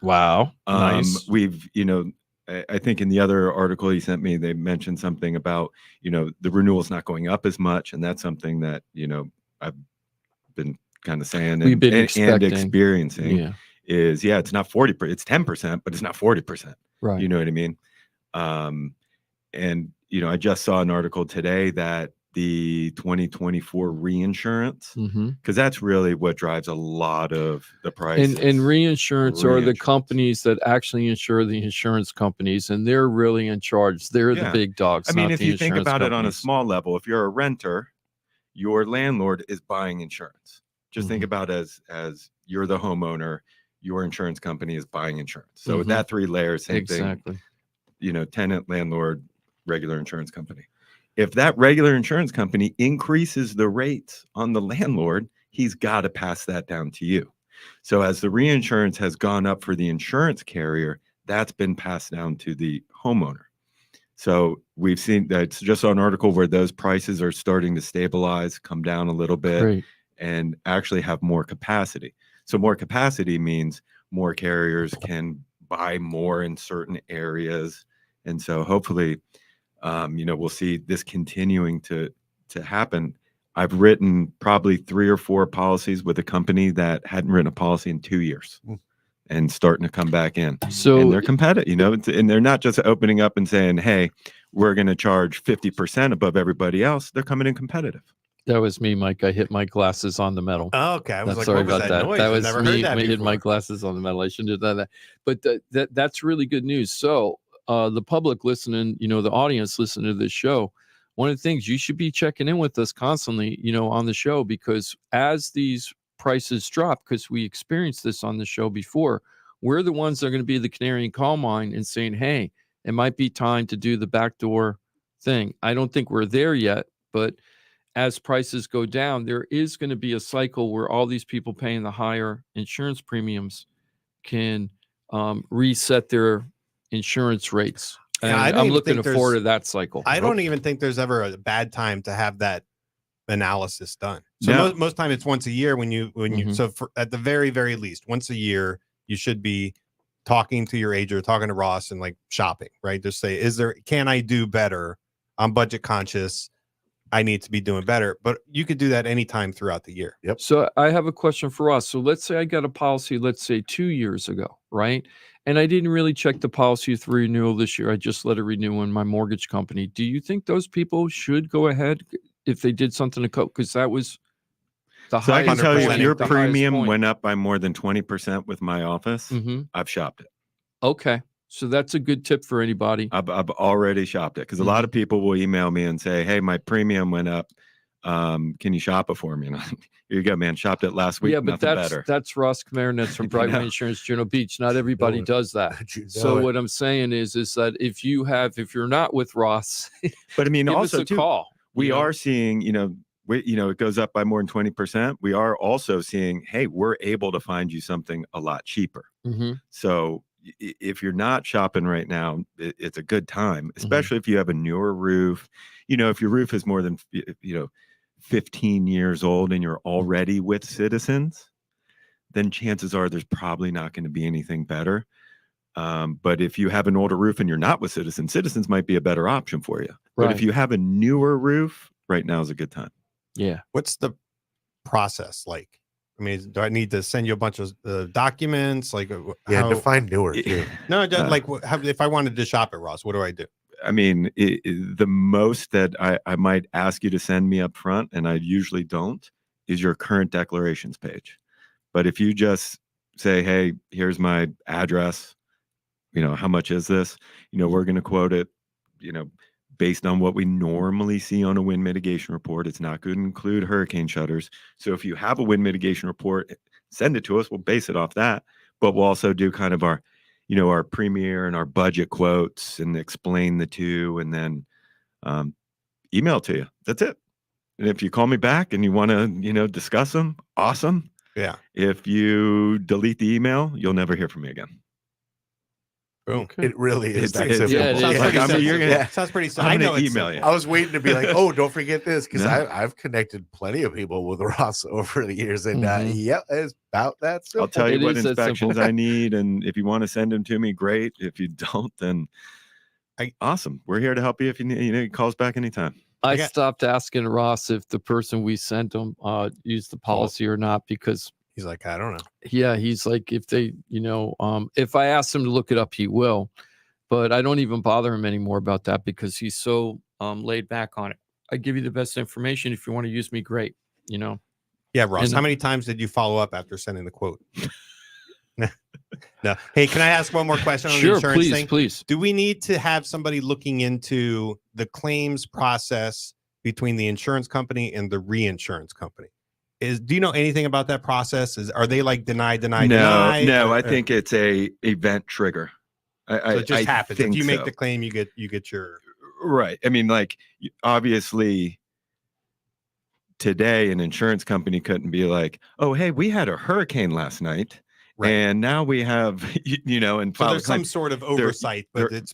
Wow. Nice. I think in the other article he sent me, they mentioned something about, the renewals not going up as much. And that's something that, I've been kind of saying We've been and expecting. experiencing Yeah. it's not 40%, it's 10%, but it's not 40%. Right. You know what I mean? I just saw an article today that the 2024 reinsurance, Mhm. because that's really what drives a lot of the price. And reinsurance are the companies that actually insure the insurance companies, and they're really in charge. They're the Yeah. big dogs. I mean, not if the you think insurance about it on a companies. small level, if you're a renter, your landlord is buying insurance. Just think Mm-hmm. about as you're the homeowner, your insurance company is buying insurance. So with Mhm. that 3 layers, same Exactly. thing. Tenant, landlord, regular insurance company. If that regular insurance company increases the rates on the landlord, he's got to pass that down to you. So as the reinsurance has gone up for the insurance carrier, that's been passed down to the homeowner. So we've seen that's just an article where those prices are starting to stabilize, come down a little bit, Great. and actually have more capacity. So more capacity means more carriers can buy more in certain areas. And so hopefully, we'll see this continuing to happen. I've written probably 3 or 4 policies with a company that hadn't written a policy in 2 years. And starting to come back in. So, and they're competitive, and they're not just opening up and saying, hey, we're going to charge 50% above everybody else. They're coming in competitive. That was me, Mike. I hit my glasses on the metal. Oh, okay. I was like, sorry what was about that that. noise? That I've was never me heard that hitting my before. glasses on the metal. I shouldn't have done that. But that's really good news. So the public listening, the audience listening to this show, one of the things you should be checking in with us constantly, on the show, because as these prices drop, because we experienced this on the show before, we're the ones that are going to be the canary in coal mine and saying, hey, it might be time to do the backdoor thing. I don't think we're there yet, but as prices go down, there is going to be a cycle where all these people paying the higher insurance premiums can reset their insurance rates. And Yeah, I'm looking forward to that cycle. I don't even think there's ever a bad time to have that analysis done. So most time it's once a year when you so for, at the very, very least once a year, you should be talking to your agent or talking to Ross and like shopping, right? Just say, can I do better? I'm budget conscious. I need to be doing better. But you could do that anytime throughout the year. Yep. So I have a question for Ross. So let's say I got a policy, let's say 2 years ago, right? And I didn't really check the policy for renewal this year. I just let it renew in my mortgage company. Do you think those people should go ahead if they did something to cope? Because that was the So I can highest tell you, point, if your the highest premium point. went up by more than 20% with my office, Mhm. I've shopped it. Okay. So that's a good tip for anybody. I've already shopped it because a lot of people will email me and say, hey, my premium went up. Can you shop it for me? And here you go, man. Shopped it last week. Yeah, but nothing better. that's Ross Kormarinetz from Brightway Insurance, Juno Beach. Not everybody does that. So what I'm saying is that if you're not with Ross, but I mean, give also us a call. We are seeing, it goes up by more than 20%. We are also seeing, hey, we're able to find you something a lot cheaper. Mm-hmm. So if you're not shopping right now, it's a good time, especially if you have a newer roof. If your roof is more than 15 years old and you're already with Citizens, then chances are there's probably not going to be anything better. But if you have an older roof and you're not with Citizens might be a better option for you. Right. But if you have a newer roof, right now is a good time. Yeah. What's the process like? I mean, do I need to send you a bunch of documents? Like, define newer too. No, like if I wanted to shop at Ross, what do I do? I mean, the most that I might ask you to send me up front, and I usually don't, is your current declarations page. But if you just say, hey, here's my address, how much is this? We're going to quote it, based on what we normally see on a wind mitigation report. It's not going to include hurricane shutters. So if you have a wind mitigation report, send it to us. We'll base it off that. But we'll also do kind of our premier and our budget quotes and explain the two, and then email it to you. That's it. And if you call me back and you want to, discuss them, awesome. Yeah. If you delete the email, you'll never hear from me again. Okay. It really is that It's- simple. yeah, it is. Sounds pretty simple. you're gonna- Sounds pretty simple. I'm I gonna know it's email simple. you. I was waiting to be like, oh, don't forget this, because No. I've connected plenty of people with Ross over the years, and Mhm. it's about that simple. I'll tell you It what is that inspections simple. I need, and if you want to send them to me, great. If you don't, then awesome. We're here to help you. If you need, call us back anytime. I stopped asking Ross if the person we sent him used the policy or not, because He's like, I don't know. yeah, he's like, if they, if I ask him to look it up, he will. But I don't even bother him anymore about that because he's so laid back on it. I give you the best information. If you want to use me, great. Yeah, Ross. And- how many times did you follow up after sending the quote? No. Hey, can I ask one more question on the Sure, insurance thing? please. Do we need to have somebody looking into the claims process between the insurance company and the reinsurance company? Do you know anything about that process? Are they like deny? No, or- I think it's a event trigger. so it just I happens. If think you make so. the claim, you get your Right. I mean, like, obviously, today an insurance company couldn't be like, oh, hey, we had a hurricane last night. Right. And now we have, and so there's some sort of oversight, but it's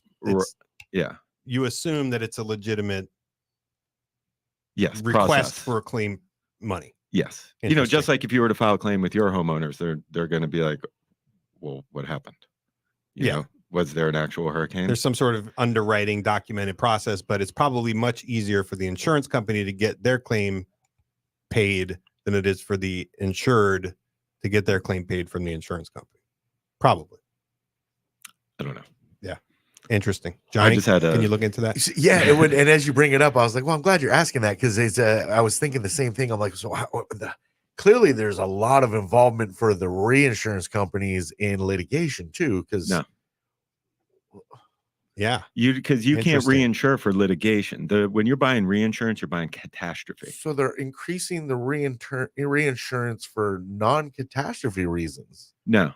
you assume that it's a legitimate request process for a claim money. Yes. Just like if you were to file a claim with your homeowners, they're going to be like, well, what happened? You know, was there an actual hurricane? There's some sort of underwriting documented process, but it's probably much easier for the insurance company to get their claim paid than it is for the insured to get their claim paid from the insurance company. Probably. I don't know. Yeah. Interesting. Johnny, can you look into that? Yeah, it would. And as you bring it up, I was like, well, I'm glad you're asking that, because I was thinking the same thing. I'm like, so clearly there's a lot of involvement for the reinsurance companies in litigation too, because because you can't reinsure for litigation. When you're buying reinsurance, you're buying catastrophe. So they're increasing the reinsurance for non-catastrophe reasons. No,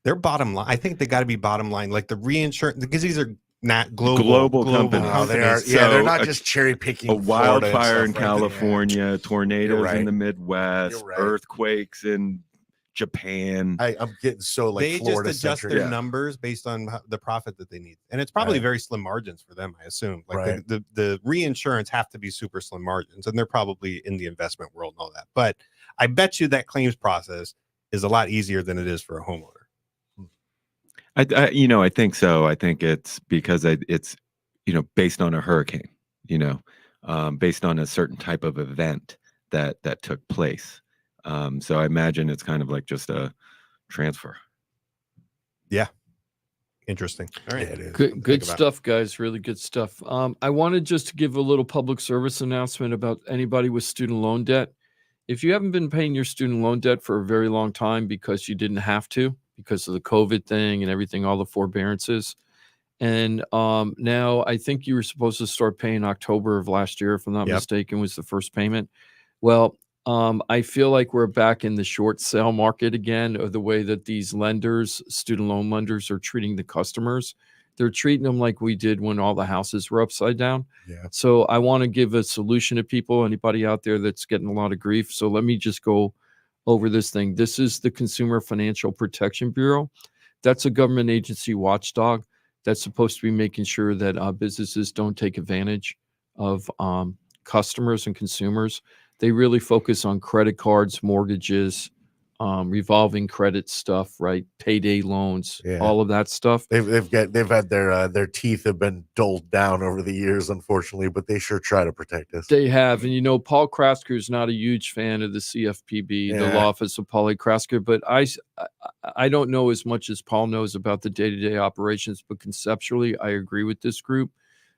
they're bottom line. I think they got to be bottom line, like the reinsurance, because these are not global companies. Oh, they are. Yeah, they're not just cherry picking. A wildfire in California, tornadoes in the Midwest, earthquakes in Japan. I'm getting so like they Florida just adjust centric. their numbers based on the profit that they need, and it's probably very slim margins for them, I assume. Like the reinsurance have to be super slim margins, and they're probably in the investment world and all that. But I bet you that claims process is a lot easier than it is for a homeowner. I think so. I think it's because it's based on a hurricane, based on a certain type of event that took place. So I imagine it's kind of like just a transfer. Yeah. Interesting. All right. Yeah, it is. Good stuff, guys. Really good stuff. I wanted just to give a little public service announcement about anybody with student loan debt. If you haven't been paying your student loan debt for a very long time because you didn't have to, because of the COVID thing and everything, all the forbearances. And now I think you were supposed to start paying October of last year, if I'm not mistaken, was the first payment. Well, I feel like we're back in the short sale market again, of the way that these lenders, student loan lenders, are treating the customers. They're treating them like we did when all the houses were upside down. Yeah. So I want to give a solution to people, anybody out there that's getting a lot of grief. So let me just go over this thing. This is the Consumer Financial Protection Bureau. That's a government agency watchdog that's supposed to be making sure that businesses don't take advantage of customers and consumers. They really focus on credit cards, mortgages, revolving credit stuff, right? Payday loans, all of that stuff. They've had their teeth have been dulled down over the years, unfortunately, but they sure try to protect us. They have, and Paul Krasker is not a huge fan of the CFPB, the law office of Paul Krasker, but I don't know as much as Paul knows about the day-to-day operations, but conceptually, I agree with this group.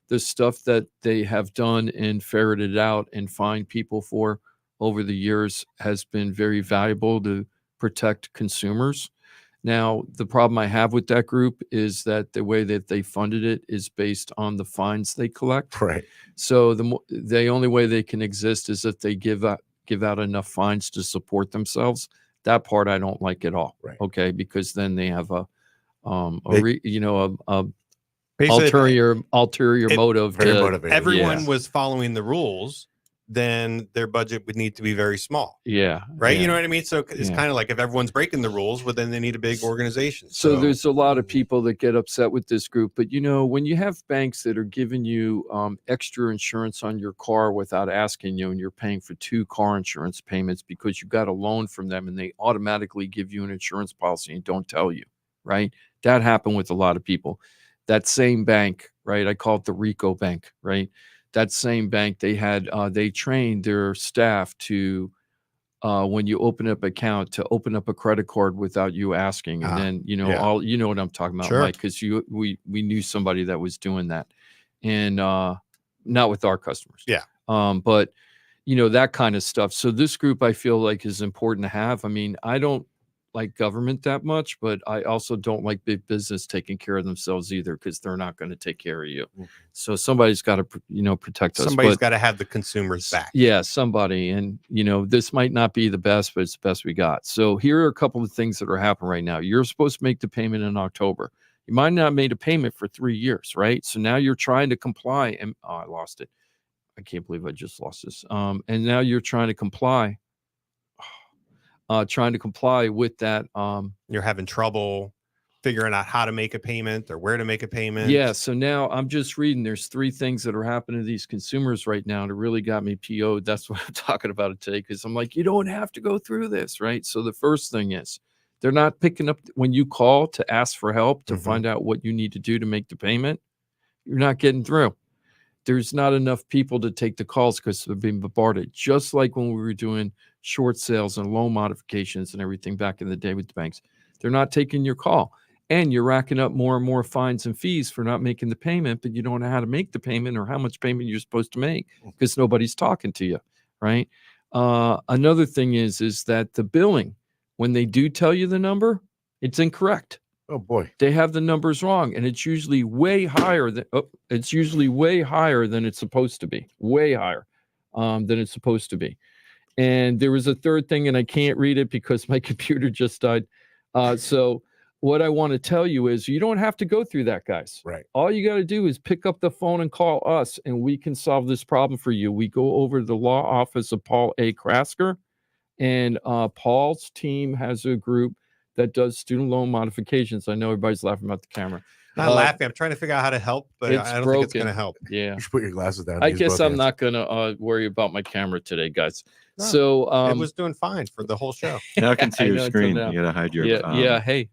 The stuff that they have done and ferreted out and fined people for over the years has been very valuable to protect consumers. Now, the problem I have with that group is that the way that they funded it is based on the fines they collect. Right. So the only way they can exist is if they give out enough fines to support themselves. That part I don't like at all. Right. Okay, because then they have a ulterior motive. Everyone was following the rules, then their budget would need to be very small. Yeah. Right. Yeah. You know what I mean? So it's kind of like if everyone's breaking the rules, well, then they need a big organization. So there's a lot of people that get upset with this group. But, when you have banks that are giving you extra insurance on your car without asking you, and you're paying for 2 car insurance payments because you got a loan from them and they automatically give you an insurance policy and don't tell you. Right. That happened with a lot of people. That same bank, right? I call it the RICO Bank, right? That same bank, they trained their staff to, when you open up an account, to open up a credit card without you asking. And then, you know what I'm talking about, Mike, because we knew somebody that was doing that, and not with our customers. Yeah. But, that kind of stuff. So this group I feel like is important to have. I mean, I don't like government that much, but I also don't like big business taking care of themselves either, because they're not going to take care of you. So somebody's got to, protect us. Somebody's got to have the consumers back. Yeah, somebody. And, this might not be the best, but it's the best we got. So here are a couple of things that are happening right now. You're supposed to make the payment in October. You might not have made a payment for 3 years, right? So now you're trying to comply, and I lost it. I can't believe I just lost this. And now you're trying to comply. Trying to comply with that. You're having trouble figuring out how to make a payment or where to make a payment. Yeah. So now I'm just reading. There's 3 things that are happening to these consumers right now that really got me PO'd. That's what I'm talking about it today, because I'm like, you don't have to go through this, right? So the first thing is they're not picking up when you call to ask for help to find out what you need to do to make the payment. You're not getting through. There's not enough people to take the calls because they're being bombarded. Just like when we were doing short sales and loan modifications and everything back in the day with the banks, they're not taking your call. And you're racking up more and more fines and fees for not making the payment, but you don't know how to make the payment or how much payment you're supposed to make because nobody's talking to you, right? Another thing is that the billing, when they do tell you the number, it's incorrect. Oh boy, they have the numbers wrong, and it's usually way higher than it's supposed to be. Way higher than it's supposed to be. And there was a third thing, and I can't read it because my computer just died. So what I want to tell you is you don't have to go through that, guys. Right. All you got to do is pick up the phone and call us, and we can solve this problem for you. We go over to the law office of Paul A. Krasker, and Paul's team has a group that does student loan modifications. I know everybody's laughing about the camera. Not laughing. I'm trying to figure out how to help, but I don't think it's going to help. Yeah. You should put your glasses down. I guess I'm not going to worry about my camera today, guys. No, so it was doing fine for the whole show. Now I can see your screen. You got to hide your. Yeah. Hey.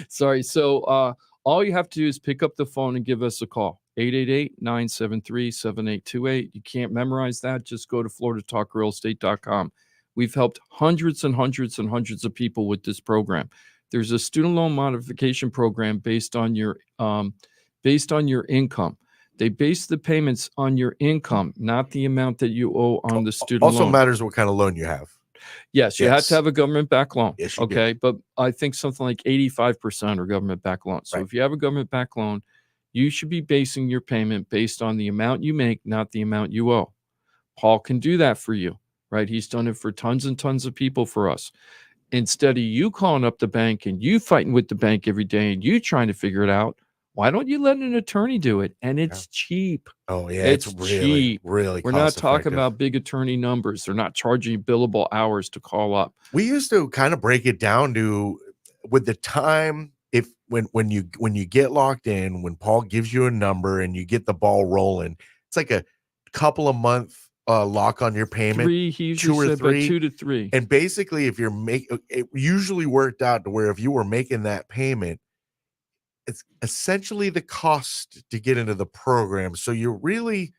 Sorry. So all you have to do is pick up the phone and give us a call. 888-973-7828. You can't memorize that. Just go to floridatalkrealestate.com. We've helped hundreds and hundreds and hundreds of people with this program. There's a student loan modification program based on your income. They base the payments on your income, not the amount that you owe on the student loan. Also matters what kind of loan you have. Yes, you have to have a government-backed loan. Yes, you okay, but I think something like 85% are government-backed loans. So if you have a government-backed loan, you should be basing your payment based on the amount you make, not the amount you owe. Paul can do that for you. Right. He's done it for tons and tons of people for us. Instead of you calling up the bank and you fighting with the bank every day and you trying to figure it out, why don't you let an attorney do it? And it's cheap. Oh, yeah. It's really, cheap. Really We're not talking about big attorney numbers. They're not charging you billable hours to call up. We used to kind of break it down to with the time when you get locked in, when Paul gives you a number and you get the ball rolling, it's like a couple of months lock on your payment. 3, he usually said, but 2 to 3. And basically, if you're it usually worked out to where if you were making that payment, it's essentially the cost to get into the program. So you're really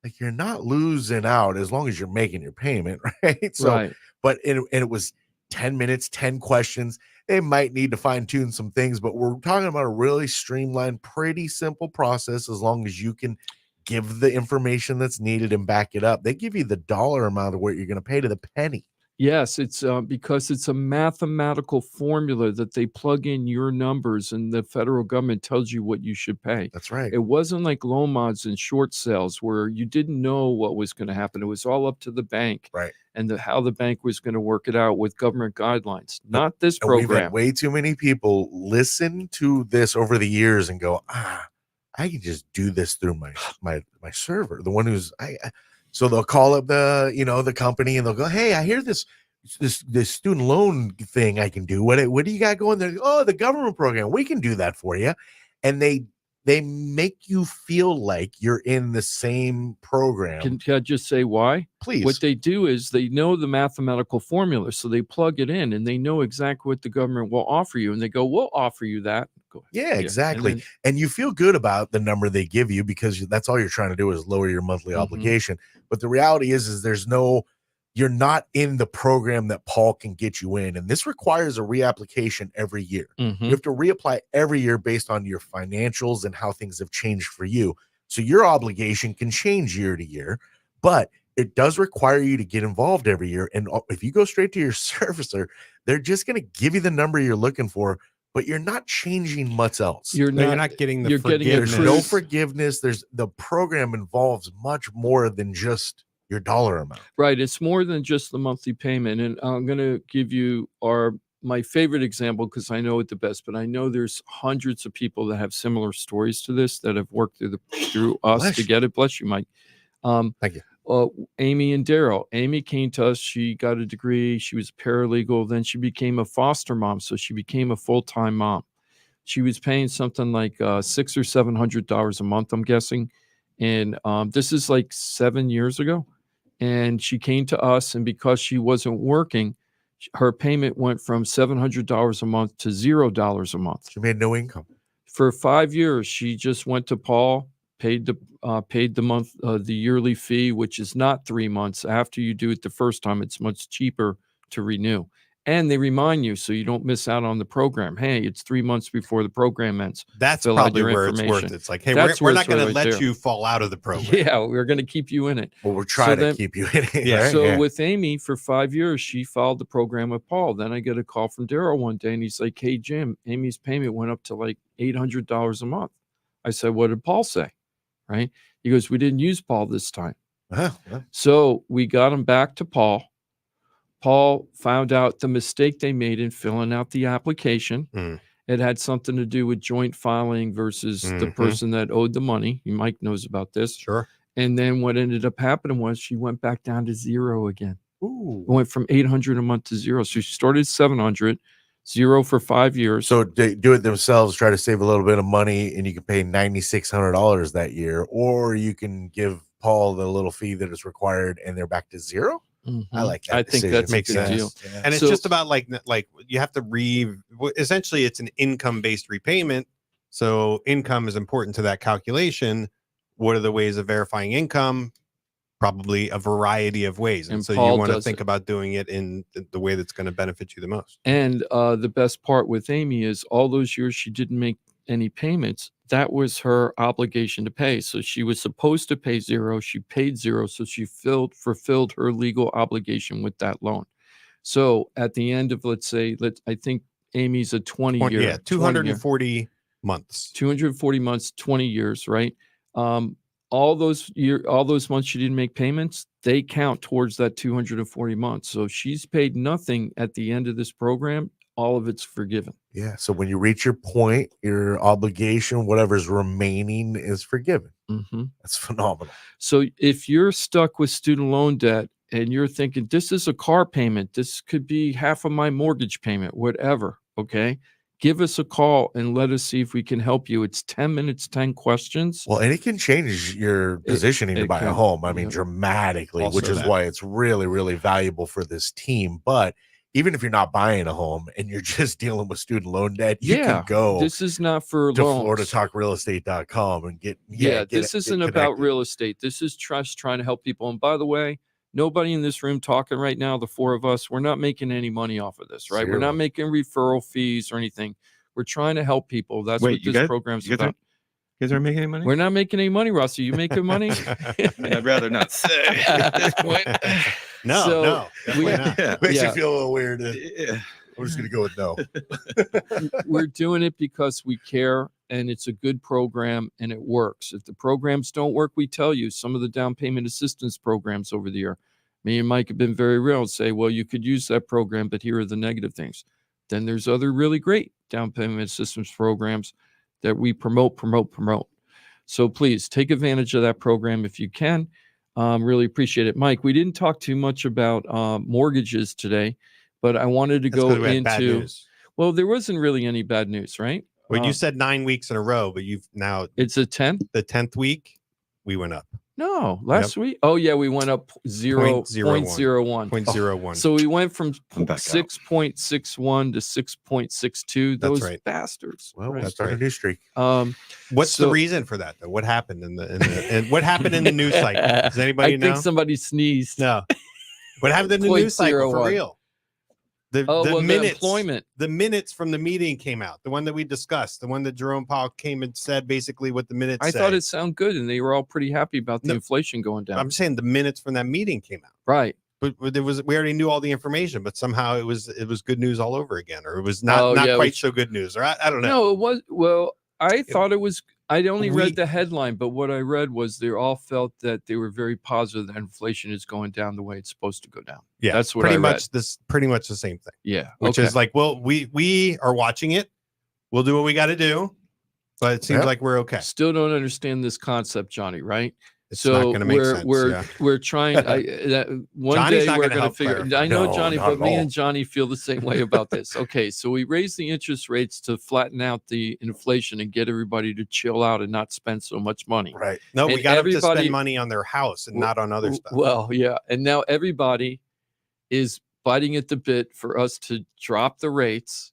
like you're not losing out as long as you're making your payment, right? So, but it was 10 minutes, 10 questions. They might need to fine tune some things, but we're talking about a really streamlined, pretty simple process as long as you can give the information that's needed and back it up. They give you the dollar amount of what you're going to pay to the penny. Yes, it's because it's a mathematical formula that they plug in your numbers and the federal government tells you what you should pay. That's right. It wasn't like loan mods and short sales where you didn't know what was going to happen. It was all up to the bank, right? And how the bank was going to work it out with government guidelines. Not this program. We've had way too many people listen to this over the years and go, I can just do this through my server. The one who's so they'll call up the company and they'll go, hey, I hear this student loan thing I can do. What do you got going there? Oh, the government program. We can do that for you. And they make you feel like you're in the same program. Can I just say why? Please. What they do is they know the mathematical formula, so they plug it in and they know exactly what the government will offer you. And they go, we'll offer you that. Yeah, exactly. And you feel good about the number they give you because that's all you're trying to do is lower your monthly obligation. But the reality is you're not in the program that Paul can get you in. And this requires a reapplication every year. You have to reapply every year based on your financials and how things have changed for you. So your obligation can change year to year, but it does require you to get involved every year. And if you go straight to your servicer, they're just going to give you the number you're looking for, but you're not changing much else. You're not getting the forgiveness. There's no forgiveness. The program involves much more than just your dollar amount. Right. It's more than just the monthly payment. And I'm going to give you our my favorite example, because I know it the best, but I know there's hundreds of people that have similar stories to this that have worked through us to get it. Bless you, Mike. Thank you. Amy and Daryl. Amy came to us. She got a degree. She was paralegal. Then she became a foster mom. So she became a full-time mom. She was paying something like $600 or $700 a month, I'm guessing. And this is like 7 years ago. And she came to us, and because she wasn't working, her payment went from $700 a month to $0 a month. She made no income. For 5 years, she just went to Paul, paid the yearly fee, which is not 3 months. After you do it the first time, it's much cheaper to renew. And they remind you so you don't miss out on the program. Hey, it's 3 months before the program ends. That's Fill probably out your where it's worth information. it. It's like, hey, That's we're where not it's going to right let there. you fall out of the program. Yeah, we're going to keep you in it. Well, we're trying to keep you in it. Yeah. Right? So Yeah. with Amy, for 5 years, she followed the program with Paul. Then I get a call from Daryl one day, and he's like, hey, Jim, Amy's payment went up to like $800 a month. I said, what did Paul say? Right? He goes, we didn't use Paul this time. So we got him back to Paul. Paul found out the mistake they made in filling out the application. It had something to do with joint filing versus the person that owed the money. Mike knows about this. Sure. And then what ended up happening was she went back down to zero again. Ooh. It went from 800 a month to zero. So she started 700, zero for 5 years. So they do it themselves, try to save a little bit of money, and you can pay $9,600 that year, or you can give Paul the little fee that is required, and they're back to zero. I like that. I think decision. that's Makes a good sense. deal. And it's So- just about like you have to essentially it's an income-based repayment. So income is important to that calculation. What are the ways of verifying income? Probably a variety of ways. And so Paul you want to does think it. about doing it in the way that's going to benefit you the most. And the best part with Amy is all those years she didn't make any payments, that was her obligation to pay. So she was supposed to pay zero. She paid zero. So she fulfilled her legal obligation with that loan. So at the end of, I think Amy's a 20 year. Yeah, 240 months. 240 months, 20 years, right? All those months she didn't make payments, they count towards that 240 months. So she's paid nothing at the end of this program. All of it's forgiven. Yeah. So when you reach your point, your obligation, whatever's remaining is forgiven. That's phenomenal. So if you're stuck with student loan debt and you're thinking, this is a car payment, this could be half of my mortgage payment, whatever. Okay. Give us a call and let us see if we can help you. It's 10 minutes, 10 questions. Well, and it can change your positioning to buy a home. I mean, dramatically, Also which is that. why it's really, really valuable for this team. But even if you're not buying a home and you're just dealing with student loan debt, you can go this is not for to loans. FloridaTalkRealEstate.com and get This isn't about real estate. This is trust, trying to help people. And by the way, nobody in this room talking right now, the four of us, we're not making any money off of this, right? We're not making referral fees or anything. We're trying to help people. That's what this program's about. You guys aren't making any money? We're not making any money, Rossi. You making money? I'd rather not say at this point. No, definitely not. Makes you feel a little weird. I'm just going to go with no. We're doing it because we care, and it's a good program, and it works. If the programs don't work, we tell you. Some of the down payment assistance programs over the year, me and Mike have been very real and say, well, you could use that program, but here are the negative things. Then there's other really great down payment assistance programs that we promote. So please take advantage of that program if you can. Really appreciate it. Mike, we didn't talk too much about mortgages today, but I wanted to go into, well, there wasn't really any bad news, right? Well, you said 9 weeks in a row, but you've now, it's a 10th. The 10th week, we went up. No, last week. Oh yeah, we went up 0.01. So we went from 6.61 to 6.62. Those bastards. Well, we'll start a new streak. What's the reason for that though? What happened and what happened in the news cycle? Does anybody know? I think somebody sneezed. No. What happened in the news cycle for 0.01. real? The minutes, the minutes from the meeting came out. The one that we discussed, the one that Jerome Powell came and said basically what the minutes I say. thought it sounded good, and they were all pretty happy about the inflation going down. I'm saying the minutes from that meeting came out. Right. But there was, we already knew all the information, but somehow it was good news all over again, or it was not quite so good news, or I don't know. No, it was, well, I thought it was, I only read the headline, but what I read was they all felt that they were very positive that inflation is going down the way it's supposed to go down. Yeah, that's what pretty I read. much pretty much the same thing. Yeah, which is like, well, we are watching it. We'll do what we got to do, but it seems like we're okay. Still don't understand this concept, Johnny. Right? It's not going to make sense. We're trying. One Johnny's day not we're gonna going to help figure. clarify. I know No, Johnny, not but at me all. and Johnny feel the same way about this. Okay, so we raise the interest rates to flatten out the inflation and get everybody to chill out and not spend so much money. Right. No, we And got them to everybody- spend money on their house and not on other stuff. Well, yeah, and now everybody is biting at the bit for us to drop the rates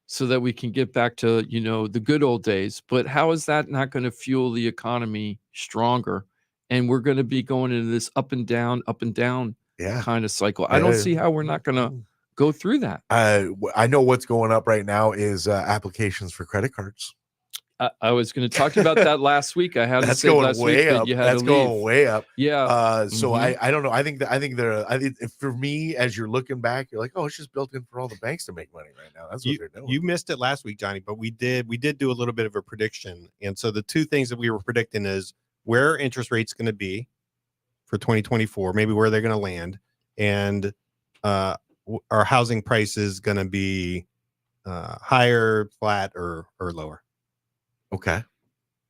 so that we can get back to, the good old days. But how is that not going to fuel the economy stronger? And we're going to be going into this up and down kind of cycle. I don't see how we're not going to go through that. I know what's going up right now is applications for credit cards. I was going to talk about that last week. I had That's to say going last week way that up. you had That's to going leave. way up. Yeah. So Mhm. I don't know. I think for me, as you're looking back, you're like, oh, it's just built in for all the banks to make money right now. That's what they're doing. You missed it last week, Johnny, but we did do a little bit of a prediction. And so the two things that we were predicting is where interest rates going to be for 2024, maybe where they're going to land, and our housing prices going to be higher, flat, or lower. Okay,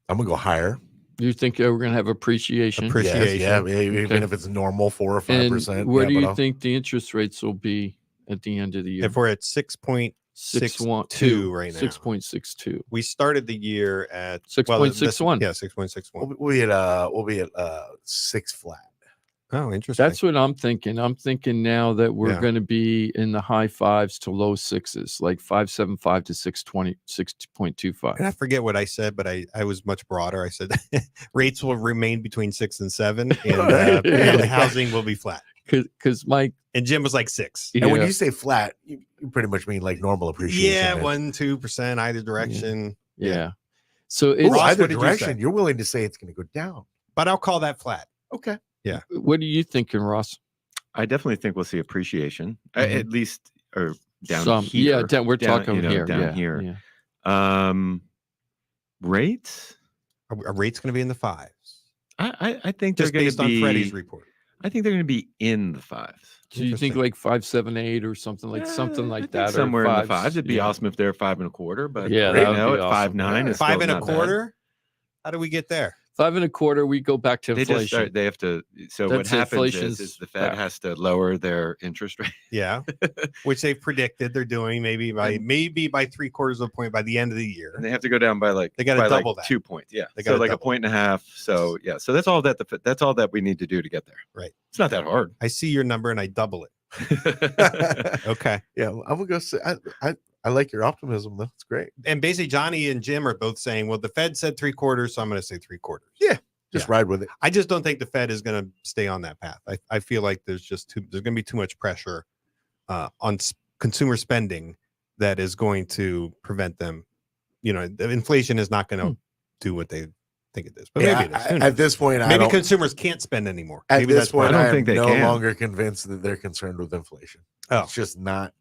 I'm gonna go higher. You think we're going to have appreciation? Yeah, even if it's normal 4 or 5%. Where do you think the interest rates will be at the end of the year? If we're at 6.62 right now, 6.62. we started the year at 6.61. Yeah, 6.61. We'll be at 6 flat. Oh, interesting. That's what I'm thinking. I'm thinking now that we're Yeah. going to be in the high 5s to low 6s, like 5.75 to 6.20, 6.25. And I forget what I said, but I was much broader. I said rates will remain between 6 and 7, and housing will be flat. Because Mike and Jim was like 6. And when you say flat, you pretty much mean like normal appreciation. Yeah, 1-2% either direction. Yeah. So It's it's either what did you direction. say? You're willing to say it's going to go down. But I'll call that flat. Okay. Yeah. What are you thinking, Ross? I definitely think we'll see appreciation, at least, or down Some. here. Yeah, we're talking here. Down Yeah, here. yeah. Rates? Are rates going to be in the 5s? I think Just they're going based to on be. Freddie's report. I think they're going to be in the 5s. So you think like 5.78 or something like I that, think or somewhere in the 5s. It'd be yeah. awesome if they're 5.25, but Yeah, right that would now be at awesome. 5.9, it's 5 still not bad. 1/4. How do we get there? 5.25. We go back to They inflation. just start. They have to. So what That's happens inflation's is the Fed back. has to lower their interest rate. Yeah, which they've predicted they're doing maybe by 3/4 of a point by the end of the year. And they have to go down by like They gotta by double like that. 2 points. Yeah, They so gotta like double 1.5. So yeah, so that's all that we need to do to get there. Right. It's not that hard. I see your number and I double it. Okay. Yeah, I'm gonna go say I like your optimism though. It's great. And basically, Johnny and Jim are both saying, well, the Fed said 3/4, so I'm going to say 3/4. Yeah, just ride with it. I just don't think the Fed is going to stay on that path. I feel like there's going to be too much pressure on consumer spending that is going to prevent them. The inflation is not going to do what they think it is. But maybe it is. Who knows? At this point, maybe consumers can't spend anymore. At Maybe this that's point, part of it. I think am they no can. longer convinced that they're concerned with inflation. Oh. It's just not,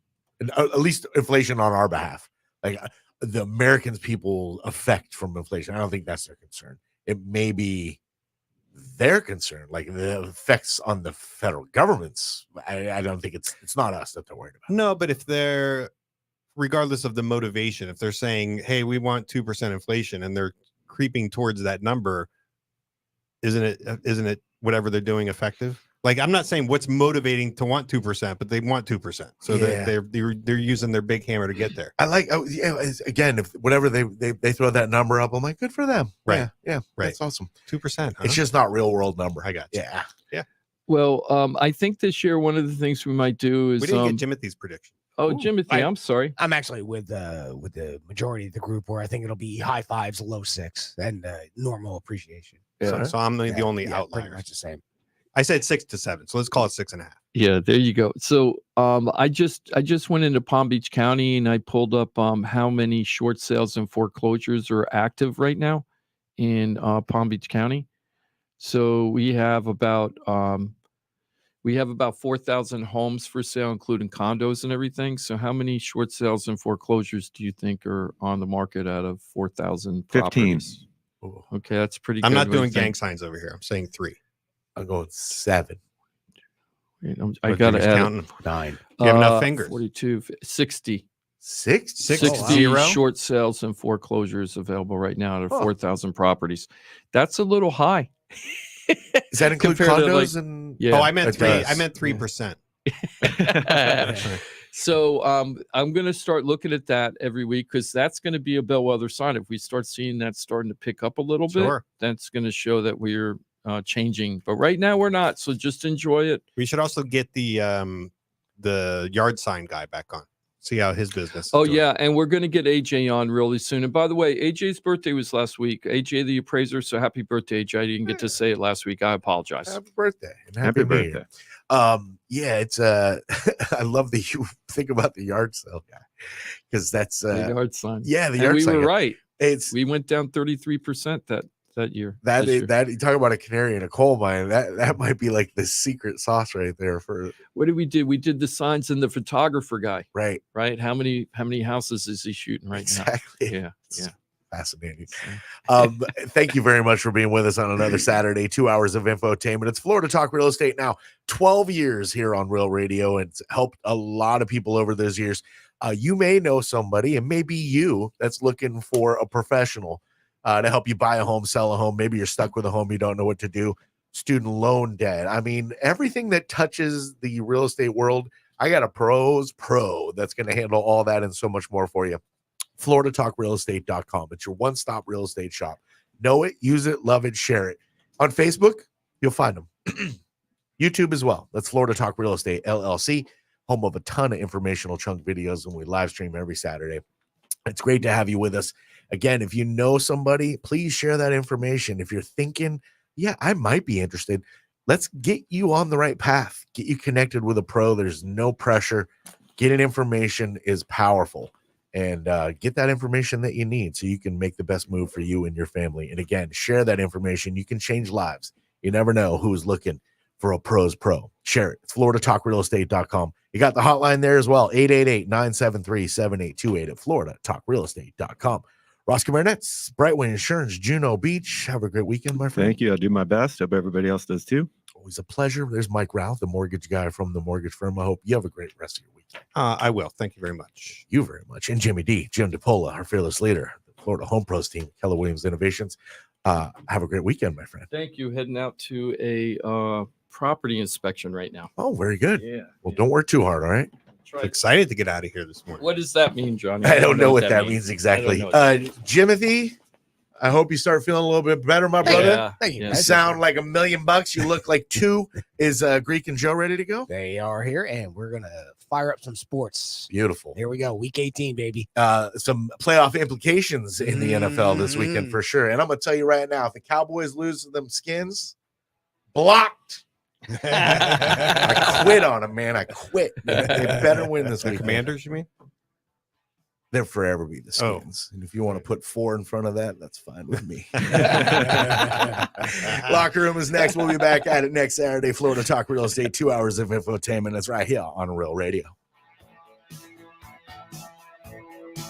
at least inflation on our behalf. Like the Americans people affect from inflation. I don't think that's their concern. It may be their concern, like the effects on the federal governments. I don't think it's not us that they're worried about. No, but if they're, regardless of the motivation, if they're saying, hey, we want 2% inflation and they're creeping towards that number, isn't it whatever they're doing effective? Like, I'm not saying what's motivating to want 2%, but they want 2%. So they're using their big hammer to get there. I like, again, if whatever they throw that number up, I'm like, good for them. Right. Yeah. Right. That's awesome. 2%. It's just not real world number. I got you. Yeah. Well, I think this year one of the things we might do is We didn't get Jimothy's prediction. Oh, Jimothy, I'm sorry. I'm actually with the majority of the group where I think it'll be high 5s, low 6, and normal appreciation. So I'm the only pretty outlier. much the same. I said 6 to 7, so let's call it 6.5. Yeah, there you go. So I just went into Palm Beach County and I pulled up how many short sales and foreclosures are active right now in Palm Beach County. So we have about 4,000 homes for sale, including condos and everything. So how many short sales and foreclosures do you think are on the market out of 4,000 15. properties? Okay, that's pretty good. I'm not doing gang signs over here. I'm saying 3. I'm going 7. Wait, I got to add 9. You have enough fingers. 42, 60. 60 short sales and foreclosures available right now to 4,000 properties. That's a little high. Does that include condos and? Yeah. Oh, I meant 3. I meant 3%. So I'm going to start looking at that every week because that's going to be a bellwether sign. If we start seeing that starting to pick up a little bit, that's going to show that we're changing. But right now we're not. So just enjoy it. We should also get the yard sign guy back on. See how his business is doing. Yeah, and we're going to get AJ on really soon. And by the way, AJ's birthday was last week. AJ the appraiser, so happy birthday, AJ. I didn't get to say it last week. I apologize. Happy birthday. And happy birthday. Yeah, it's I love that you think about the yard sale guy because that's the yard sign. Yeah, the yard sign. We were right. We went down 33% that year. That you talk about a canary in a coal mine. That might be like the secret sauce right there for what did we do? We did the signs and the photographer guy. Right. How many houses is he shooting right now? Yeah. Fascinating. Thank you very much for being with us on another Saturday. 2 hours of infotainment. It's Florida Talk Real Estate now. 12 years here on Real Radio, and it's helped a lot of people over those years. You may know somebody, and maybe you that's looking for a professional to help you buy a home, sell a home. Maybe you're stuck with a home, you don't know what to do. Student loan debt. I mean, everything that touches the real estate world. I got a pro that's going to handle all that and so much more for you. FloridaTalkRealEstate.com. It's your one-stop real estate shop. Know it, use it, love it, share it. On Facebook, you'll find them. YouTube as well. That's Florida Talk Real Estate, LLC, home of a ton of informational chunk videos, and we live stream every Saturday. It's great to have you with us. Again, if you know somebody, please share that information. If you're thinking, yeah, I might be interested, let's get you on the right path. Get you connected with a pro. There's no pressure. Getting information is powerful. And get that information that you need so you can make the best move for you and your family. And again, share that information. You can change lives. You never know who's looking for a pro's pro. Share it. It's FloridaTalkRealEstate.com. You got the hotline there as well, 888-973-7828 at FloridaTalkRealEstate.com. Ross Kormarinetz, Brightway Insurance, Juno Beach. Have a great weekend, my friend. Thank you. I'll do my best. Hope everybody else does too. Always a pleasure. There's Mike Rauch, the mortgage guy from the mortgage firm. I hope you have a great rest of your weekend. I will. Thank you very much. You very much. And Jim DePola, our fearless leader, the Florida Home Pros team, Keller Williams Innovations. Have a great weekend, my friend. Thank you. Heading out to a property inspection right now. Oh, very good. Yeah. Well, don't work too hard, all right? Excited to get out of here this morning. What does that mean, Johnny? I don't know what that means exactly. Jimothy, I hope you start feeling a little bit better, my brother. Yeah. Thank you. You sound like $1 million. You look like 2. Is Greek and Joe ready to go? They are here, and we're going to fire up some sports. Beautiful. Here we go. Week 18, baby. Some playoff implications in the NFL this weekend for sure. And I'm going to tell you right now, if the Cowboys lose to them Skins, blocked. I quit on them, man. I quit. They better win this week. Commanders, you mean? They'll forever be the Skins. And if you want to put 4 in front of that, that's fine with me. Locker Room is next. We'll be back at it next Saturday. Florida Talk Real Estate, 2 hours of infotainment. That's right here on Real Radio.